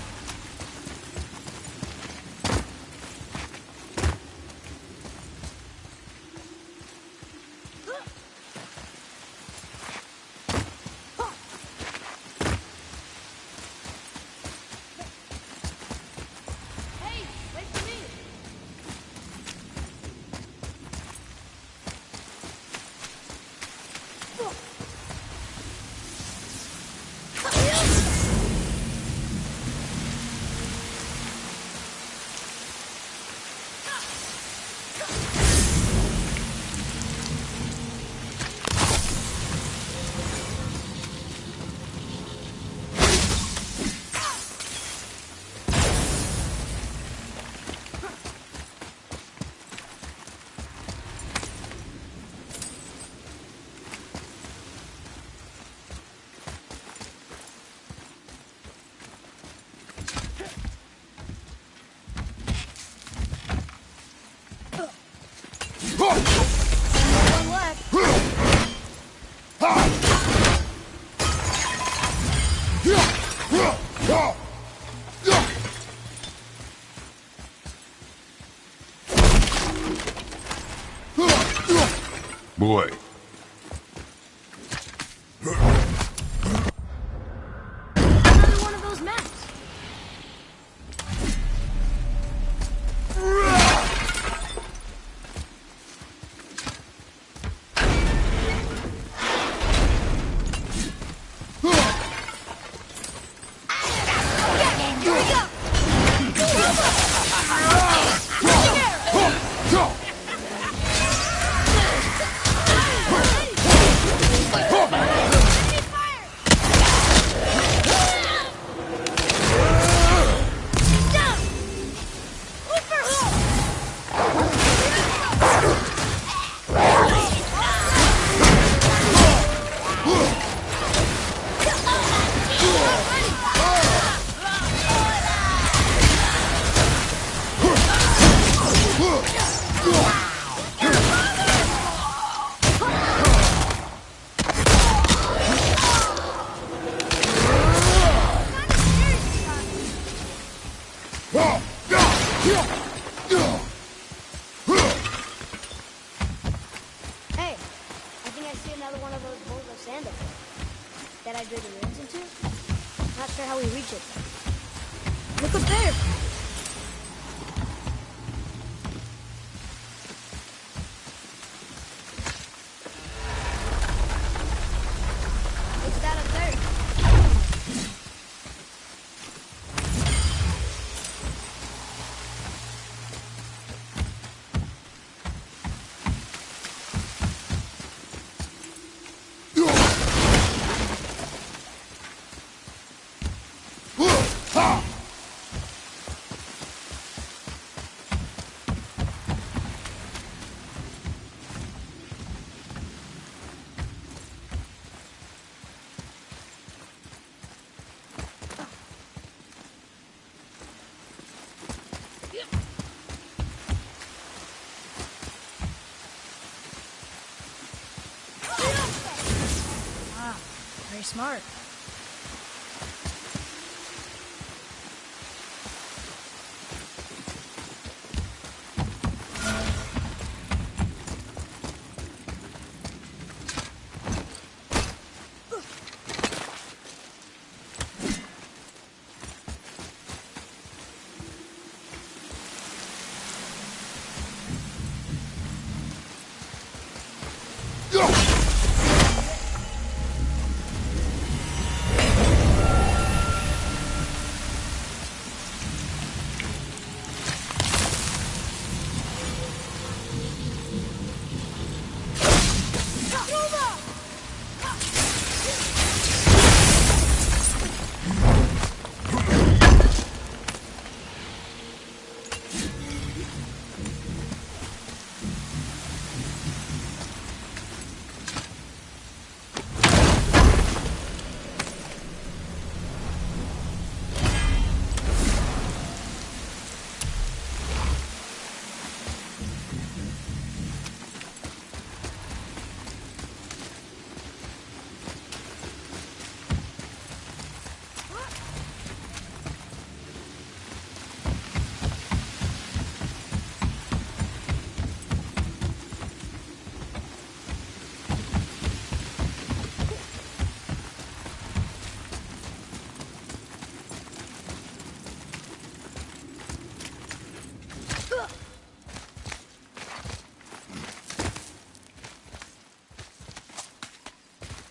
Speaker 2: Boy.
Speaker 1: Another one of those maps. Hey, I think I see another one of those bowls of sand up there that I drew the runes into. Not sure how we reach it. Look up there. What's that up there? Very smart.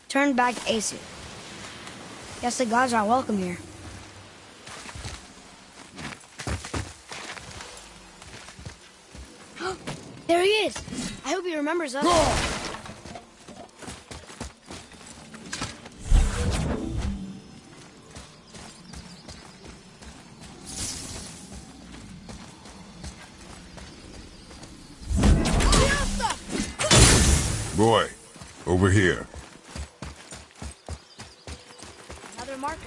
Speaker 1: Turn back Asu. Guess the gods are welcome here. There he is! I hope he remembers us.
Speaker 2: Boy, over here.
Speaker 1: Another marker.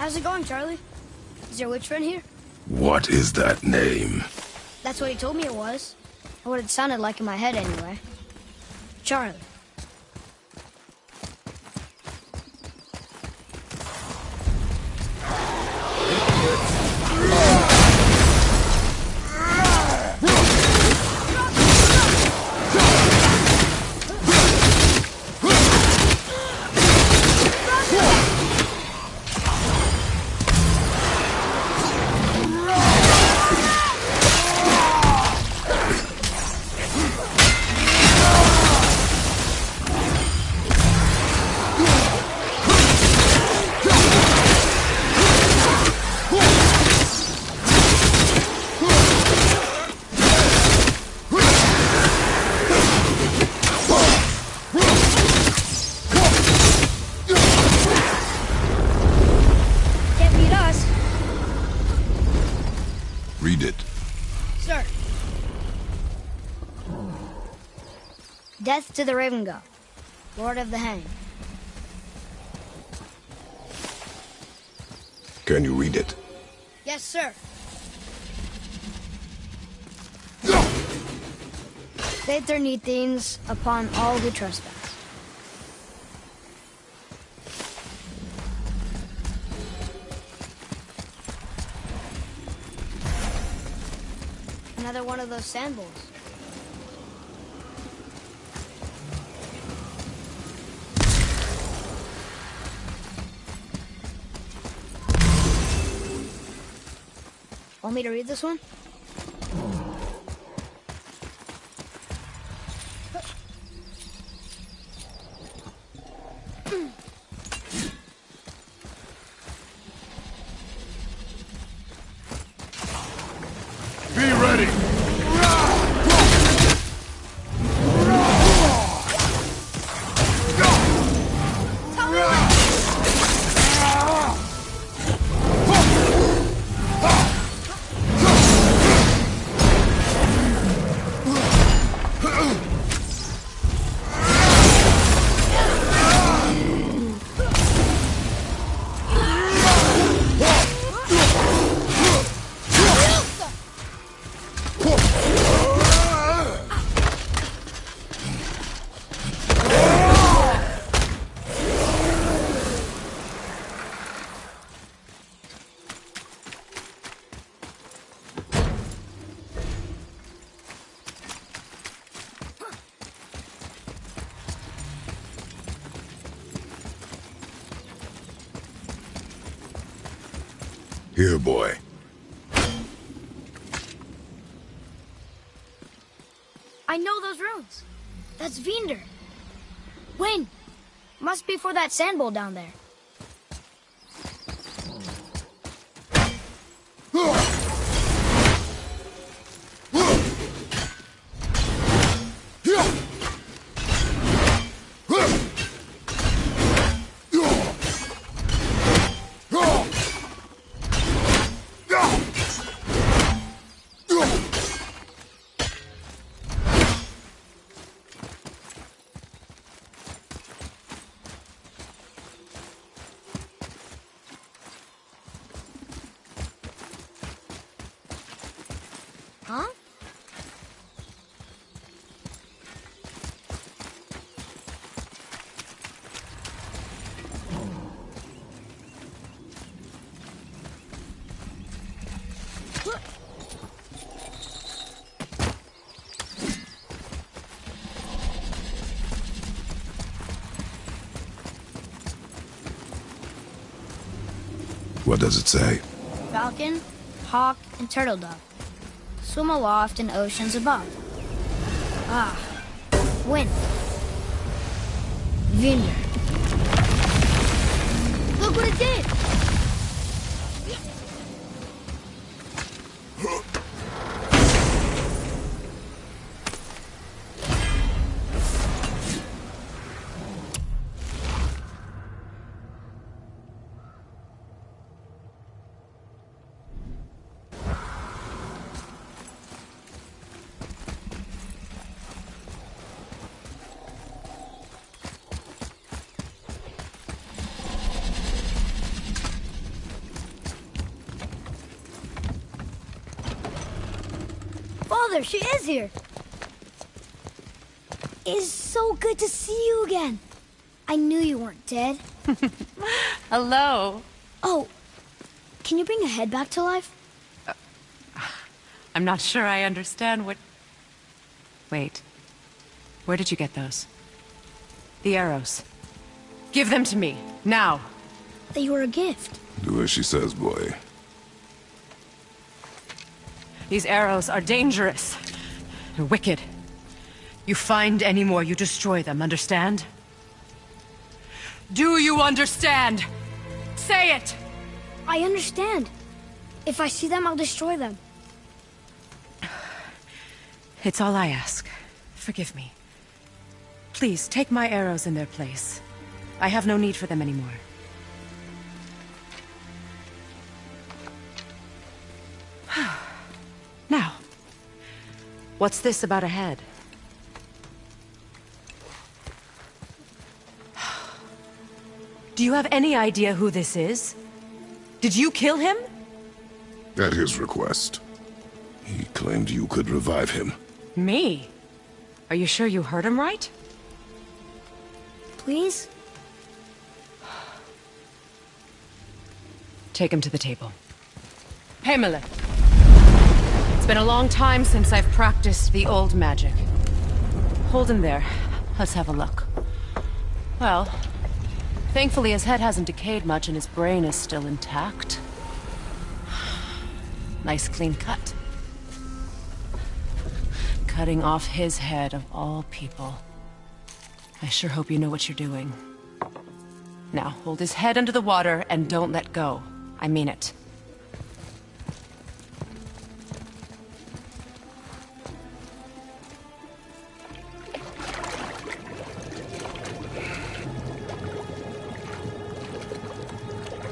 Speaker 1: How's it going, Charlie? Is your witch friend here?
Speaker 2: What is that name?
Speaker 1: That's what he told me it was. Or what it sounded like in my head, anyway. Charlie.
Speaker 2: Read it.
Speaker 1: Sir. Death to the Raven God, Lord of the Hang.
Speaker 2: Can you read it?
Speaker 1: Yes, sir. Fate their Nethines upon all who trespass. Another one of those sand bowls. Want me to read this one?
Speaker 2: Be ready! Here, boy.
Speaker 1: I know those runes. That's Vinder. When? Must be for that sand bowl down there. Huh?
Speaker 2: What does it say?
Speaker 1: Falcon, hawk, and turtle dove. Swim aloft in oceans above. Ah, wind. Vinder. Look what it did! Mother, she is here. It's so good to see you again. I knew you weren't dead.
Speaker 9: Hello.
Speaker 1: Oh, can you bring a head back to life?
Speaker 9: I'm not sure I understand what... Wait. Where did you get those? The arrows. Give them to me, now.
Speaker 1: They were a gift.
Speaker 2: Do as she says, boy.
Speaker 9: These arrows are dangerous. They're wicked. You find any more, you destroy them, understand? Do you understand? Say it!
Speaker 1: I understand. If I see them, I'll destroy them.
Speaker 9: It's all I ask. Forgive me. Please, take my arrows in their place. I have no need for them anymore. Now, what's this about a head? Do you have any idea who this is? Did you kill him?
Speaker 2: At his request. He claimed you could revive him.
Speaker 9: Me? Are you sure you heard him right?
Speaker 1: Please?
Speaker 9: Take him to the table. Himalith. It's been a long time since I've practiced the old magic. Hold him there. Let's have a look. Well, thankfully his head hasn't decayed much and his brain is still intact. Nice clean cut. Cutting off his head of all people. I sure hope you know what you're doing. Now, hold his head under the water and don't let go. I mean it.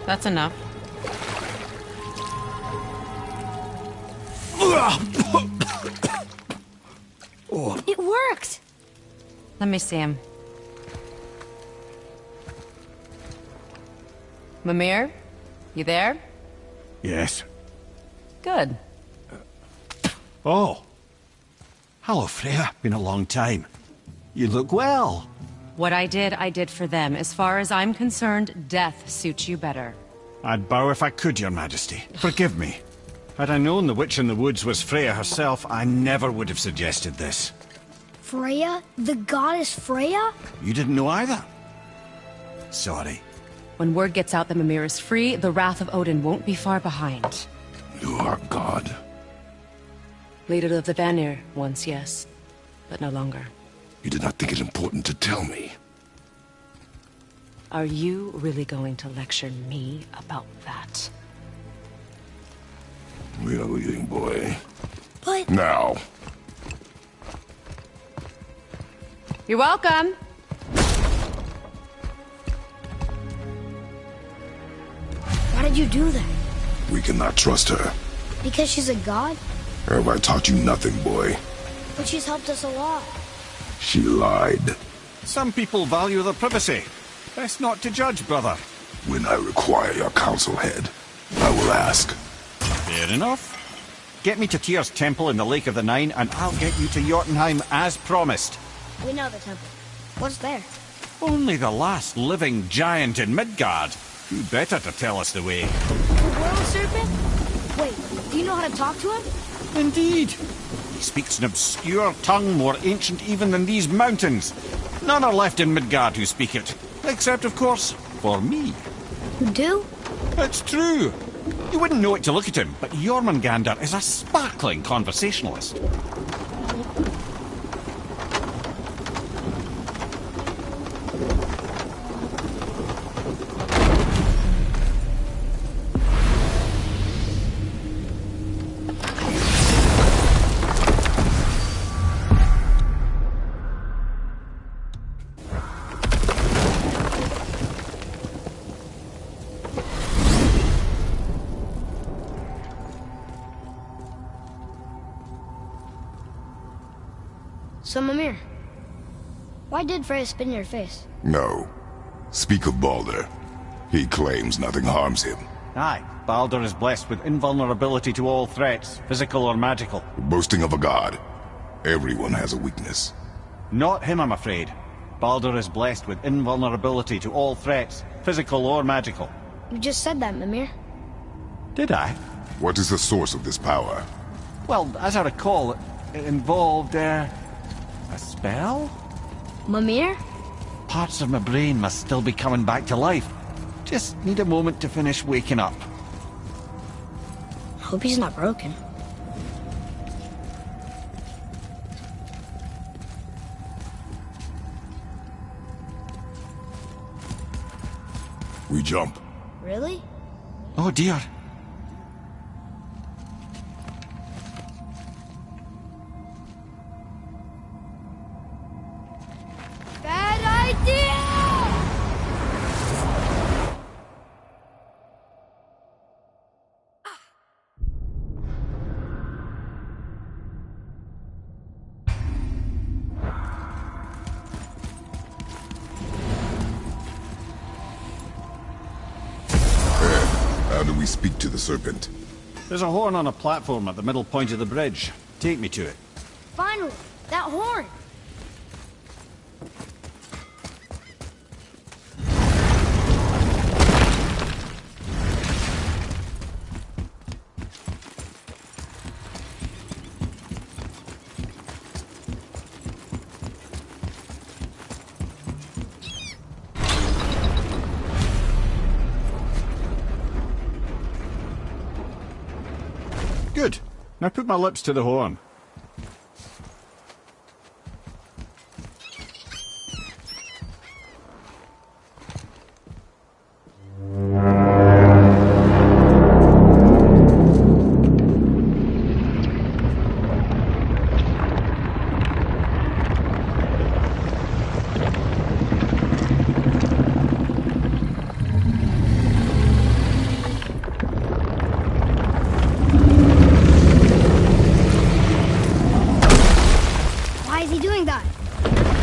Speaker 9: That's enough.
Speaker 1: It worked!
Speaker 9: Let me see him. Mimir? You there?
Speaker 8: Yes.
Speaker 9: Good.
Speaker 8: Oh. Hello, Freya. Been a long time. You look well.
Speaker 9: What I did for them. As far as I'm concerned, death suits you better.
Speaker 8: I'd bow if I could, Your Majesty. Forgive me. Had I known the witch in the woods was Freya herself, I never would have suggested this.
Speaker 1: Freya? The goddess Freya?
Speaker 8: You didn't know either? Sorry.
Speaker 9: When word gets out that Mimir is free, the wrath of Odin won't be far behind.
Speaker 2: You are God.
Speaker 9: Leader of the Vanir, once yes, but no longer.
Speaker 2: You did not think it important to tell me.
Speaker 9: Are you really going to lecture me about that?
Speaker 2: We are leaving, boy.
Speaker 1: But...
Speaker 2: Now.
Speaker 9: You're welcome.
Speaker 1: Why did you do that?
Speaker 2: We cannot trust her.
Speaker 1: Because she's a god?
Speaker 2: Have I taught you nothing, boy?
Speaker 1: But she's helped us a lot.
Speaker 2: She lied.
Speaker 8: Some people value their privacy. Best not to judge, brother.
Speaker 2: When I require your council head, I will ask.
Speaker 8: Fair enough. Get me to Tyr's temple in the Lake of the Nine, and I'll get you to Jotunheim as promised.
Speaker 1: We know the temple. What's there?
Speaker 8: Only the last living giant in Midgard. Who better to tell us the way?
Speaker 1: The world serpent? Wait, do you know how to talk to him?
Speaker 8: Indeed. He speaks an obscure tongue more ancient even than these mountains. None are left in Midgard who speak it. Except, of course, for me.
Speaker 1: You do?
Speaker 8: It's true. You wouldn't know it to look at him, but Jormungandr is a sparkling conversationalist.
Speaker 1: So, Mimir, why did Freya spin your face?
Speaker 2: No. Speak of Baldur. He claims nothing harms him.
Speaker 8: Aye, Baldur is blessed with invulnerability to all threats, physical or magical.
Speaker 2: Boasting of a god. Everyone has a weakness.
Speaker 8: Not him, I'm afraid. Baldur is blessed with invulnerability to all threats, physical or magical.
Speaker 1: You just said that, Mimir.
Speaker 8: Did I?
Speaker 2: What is the source of this power?
Speaker 8: Well, as I recall, it involved, a spell?
Speaker 1: Mimir?
Speaker 8: Parts of my brain must still be coming back to life. Just need a moment to finish waking up.
Speaker 1: Hope he's not broken.
Speaker 2: We jump.
Speaker 1: Really?
Speaker 8: Oh dear.
Speaker 1: Bad idea!
Speaker 2: How do we speak to the serpent?
Speaker 8: There's a horn on a platform at the middle point of the bridge. Take me to it.
Speaker 1: Finally! That horn!
Speaker 8: Good. Now put my lips to the horn.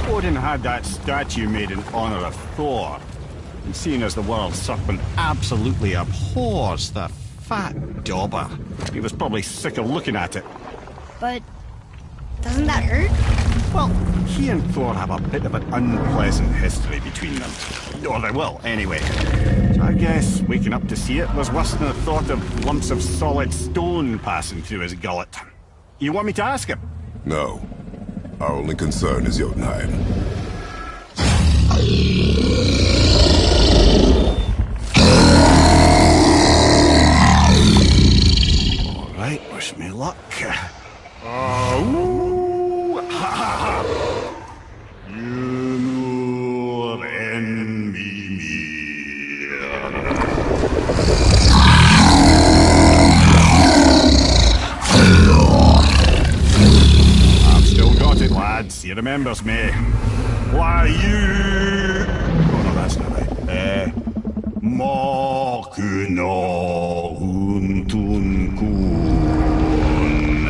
Speaker 8: Odin had that statue made in honor of Thor. And seeing as the world serpent absolutely abhors the fat dauber, he was probably sick of looking at it.
Speaker 1: But doesn't that hurt?
Speaker 8: Well, he and Thor have a bit of an unpleasant history between them. Or they will, anyway. So I guess waking up to see it was worse than the thought of lumps of solid stone passing through his gullet. You want me to ask him?
Speaker 2: No. Our only concern is Jotunheim.
Speaker 8: All right, wish me luck. He remembers me. Why you... Oh no, that's not right. Makuna Huntun Kun.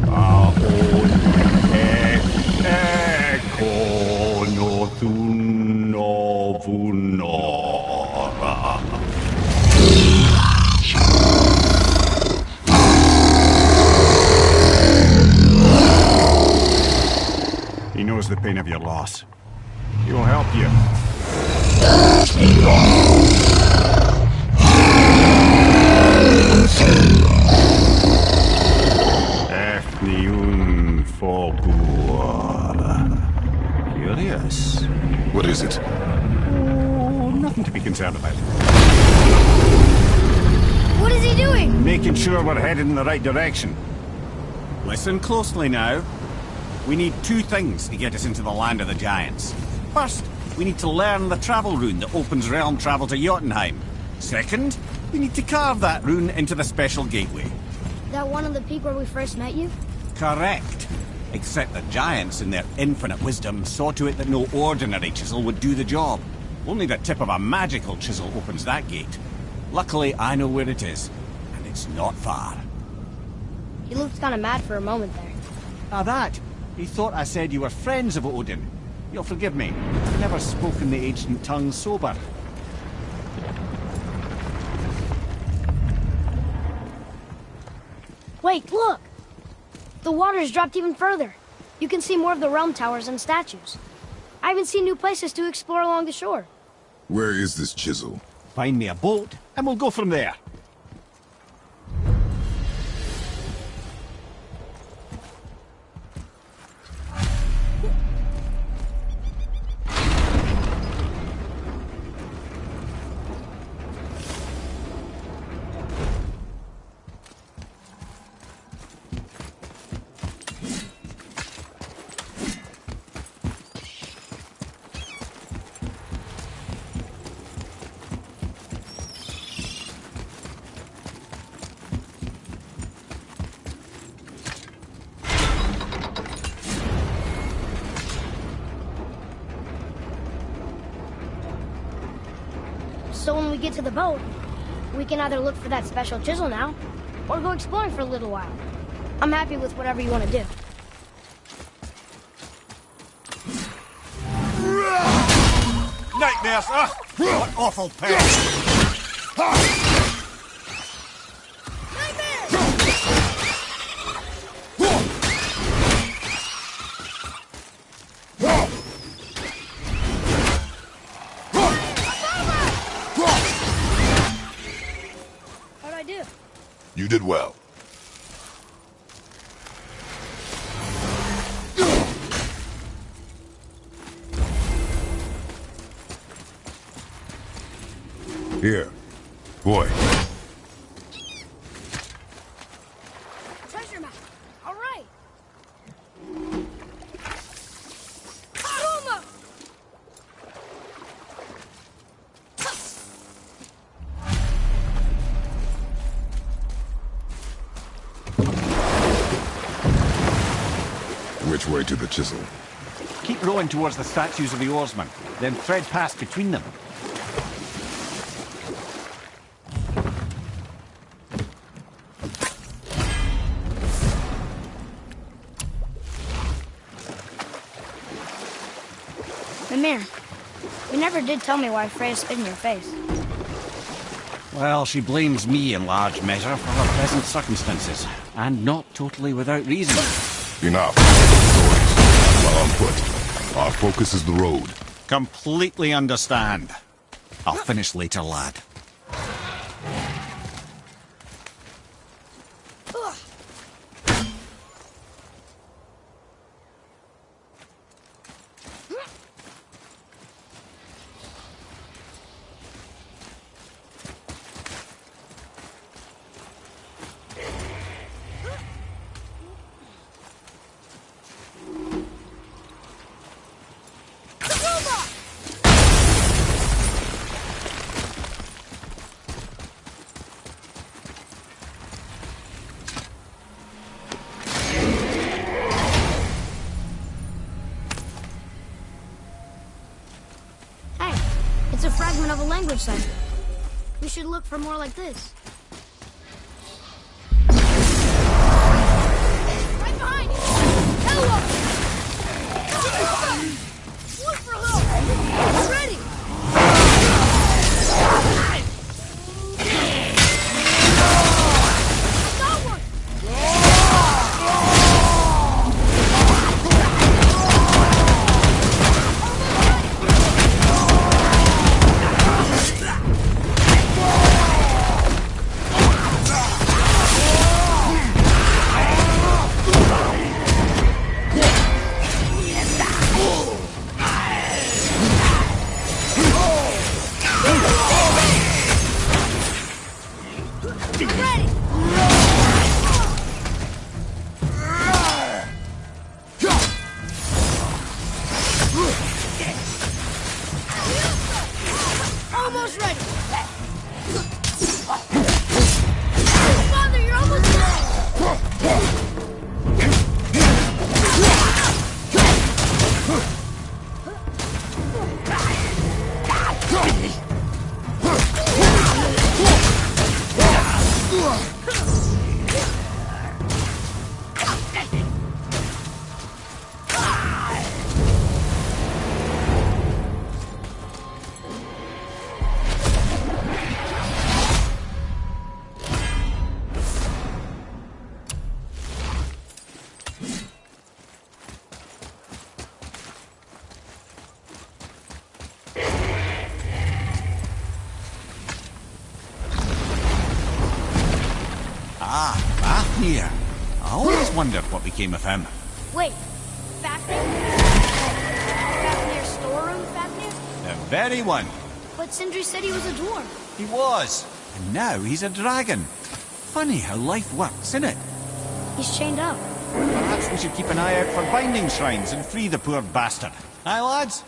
Speaker 8: Aon Ekonotun Novunora. He knows the pain of your loss. He will help you. Efniun Fogur. Curious.
Speaker 2: What is it?
Speaker 8: Oh, nothing to be concerned about.
Speaker 1: What is he doing?
Speaker 8: Making sure we're headed in the right direction. Listen closely now. We need two things to get us into the land of the giants. First, we need to learn the travel rune that opens realm travel to Jotunheim. Second, we need to carve that rune into the special gateway.
Speaker 1: That one on the peak where we first met you?
Speaker 8: Correct. Except the giants, in their infinite wisdom, saw to it that no ordinary chisel would do the job. Only the tip of a magical chisel opens that gate. Luckily, I know where it is, and it's not far.
Speaker 1: He looked kind of mad for a moment there.
Speaker 8: Ah, that. He thought I said you were friends of Odin. You'll forgive me. I've never spoken the ancient tongue sober.
Speaker 1: Wait, look! The water's dropped even further. You can see more of the realm towers and statues. I even see new places to explore along the shore.
Speaker 2: Where is this chisel?
Speaker 8: Find me a boat, and we'll go from there.
Speaker 1: So when we get to the boat, we can either look for that special chisel now, or go exploring for a little while. I'm happy with whatever you want to do.
Speaker 8: Nightmares! Ah! What awful pain!
Speaker 1: How'd I do?
Speaker 2: You did well. Here. Boy.
Speaker 1: Treasure map. All right. Karuma!
Speaker 2: Which way to the chisel?
Speaker 8: Keep rowing towards the statues of the oarsmen, then thread past between them.
Speaker 1: Mimir, you never did tell me why Freya spit in your face.
Speaker 8: Well, she blames me in large measure for her present circumstances, and not totally without reason.
Speaker 2: Enough. Stories. While on foot. Our focus is the road.
Speaker 8: Completely understand. I'll finish later, lad.
Speaker 1: It's a fragment of a language cipher. We should look for more like this. Right behind you! Hello! Look for help! It's ready! I got one!
Speaker 8: Aesir. I always wondered what became of him.
Speaker 1: Wait, Fafnir? Fafnir's storeroom Fafnir?
Speaker 8: The very one.
Speaker 1: But Sindri said he was a dwarf.
Speaker 8: He was. And now he's a dragon. Funny how life works, isn't it?
Speaker 1: He's chained up.
Speaker 8: Perhaps we should keep an eye out for binding shrines and free the poor bastard. Aye, lads?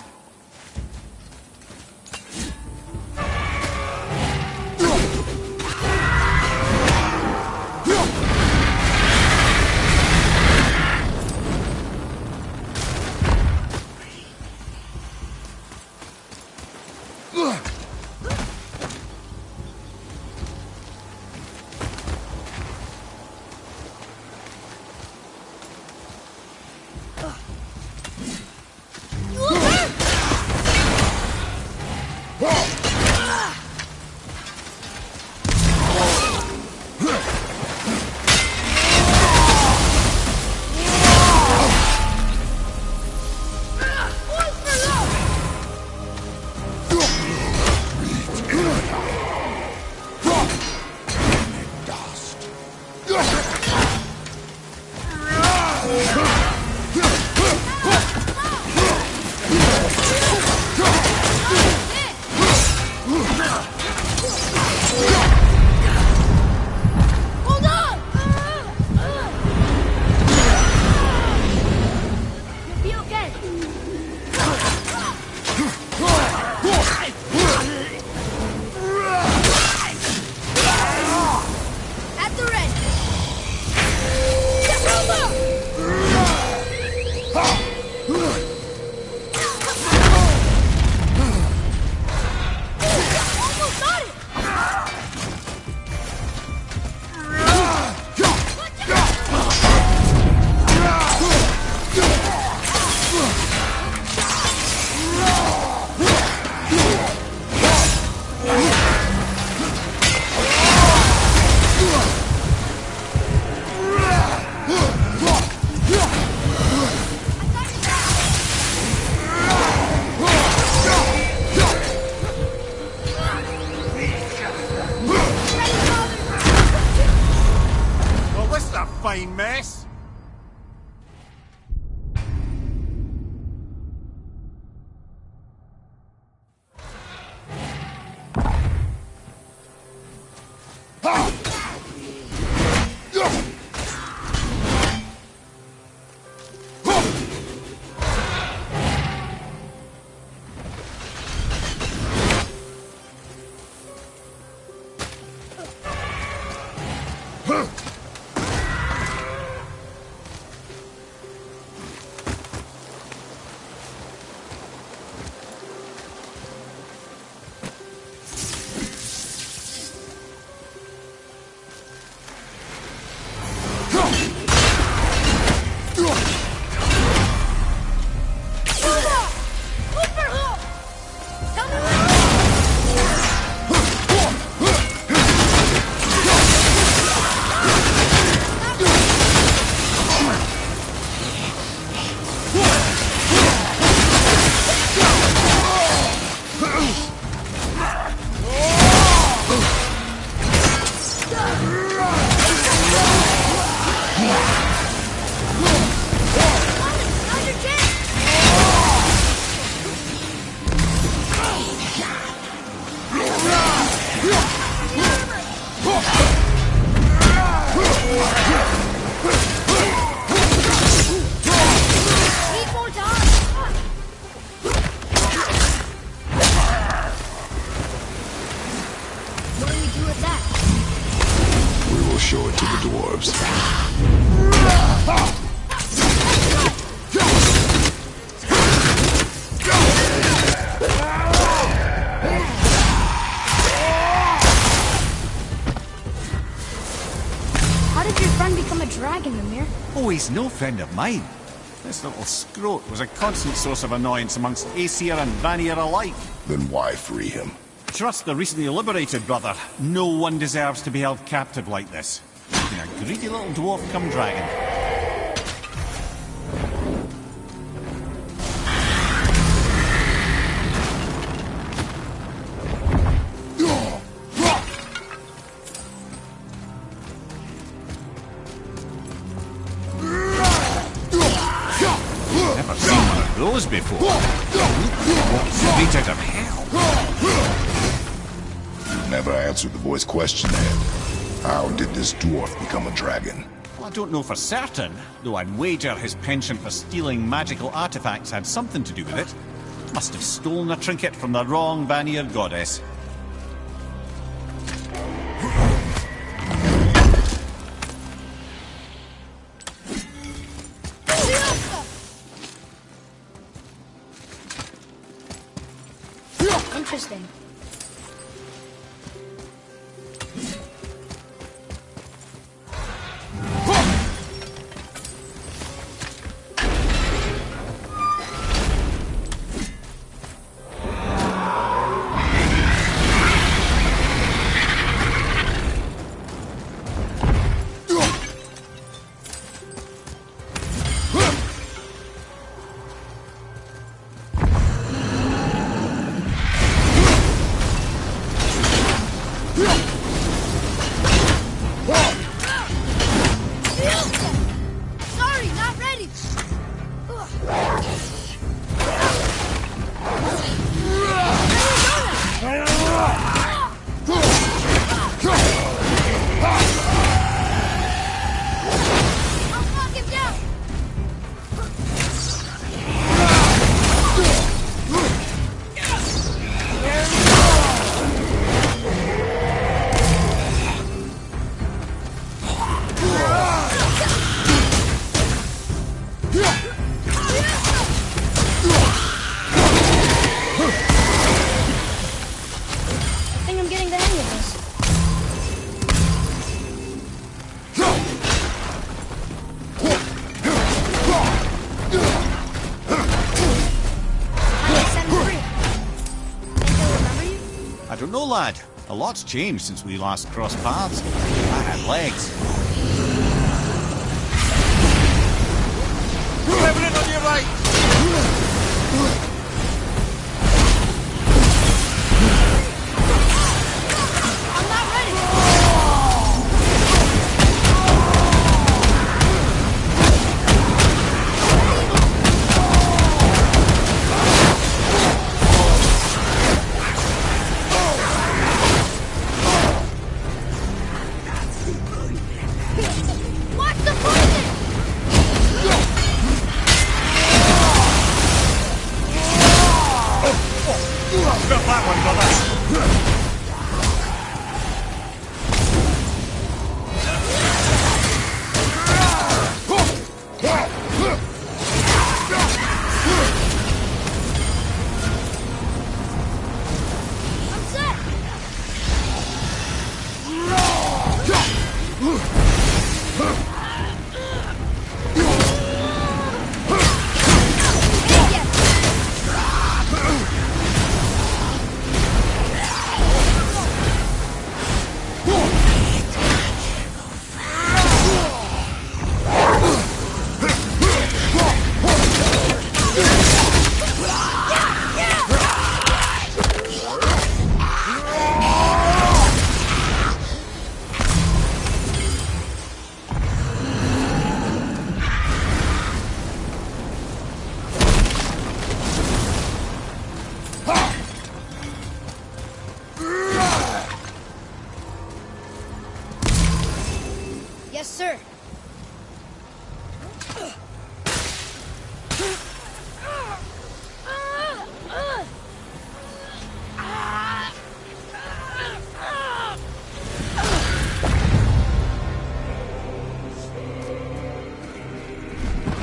Speaker 8: Fine mess.
Speaker 2: show it to the dwarves.
Speaker 1: How did your friend become a dragon, Mimir?
Speaker 8: Oh, he's no friend of mine. This little scrote was a constant source of annoyance amongst Aesir and Vanir alike.
Speaker 2: Then why free him?
Speaker 8: Trust the recently liberated, brother. No one deserves to be held captive like this. Even a greedy little dwarf come dragon. those before. Straight out of hell.
Speaker 2: You never answered the boy's question, Ed. How did this dwarf become a dragon?
Speaker 8: Well, I don't know for certain, though I'd wager his penchant for stealing magical artifacts had something to do with it. Must have stolen a trinket from the wrong Vanir goddess.
Speaker 1: Interesting. Sorry, not ready. I'll knock him down. I think I'm getting the hang of this.
Speaker 8: I don't know, lad. A lot's changed since we last crossed paths. I had legs.
Speaker 4: Revenant on your right!
Speaker 1: I'm not ready. Watch the poison!
Speaker 8: Got that one, brother.
Speaker 1: I'm set. Yes, sir.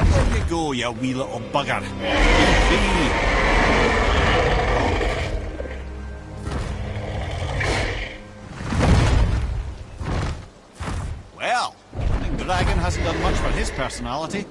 Speaker 8: There you go, you wee little bugger. Free. Well, I think Dragon hasn't done much for his personality.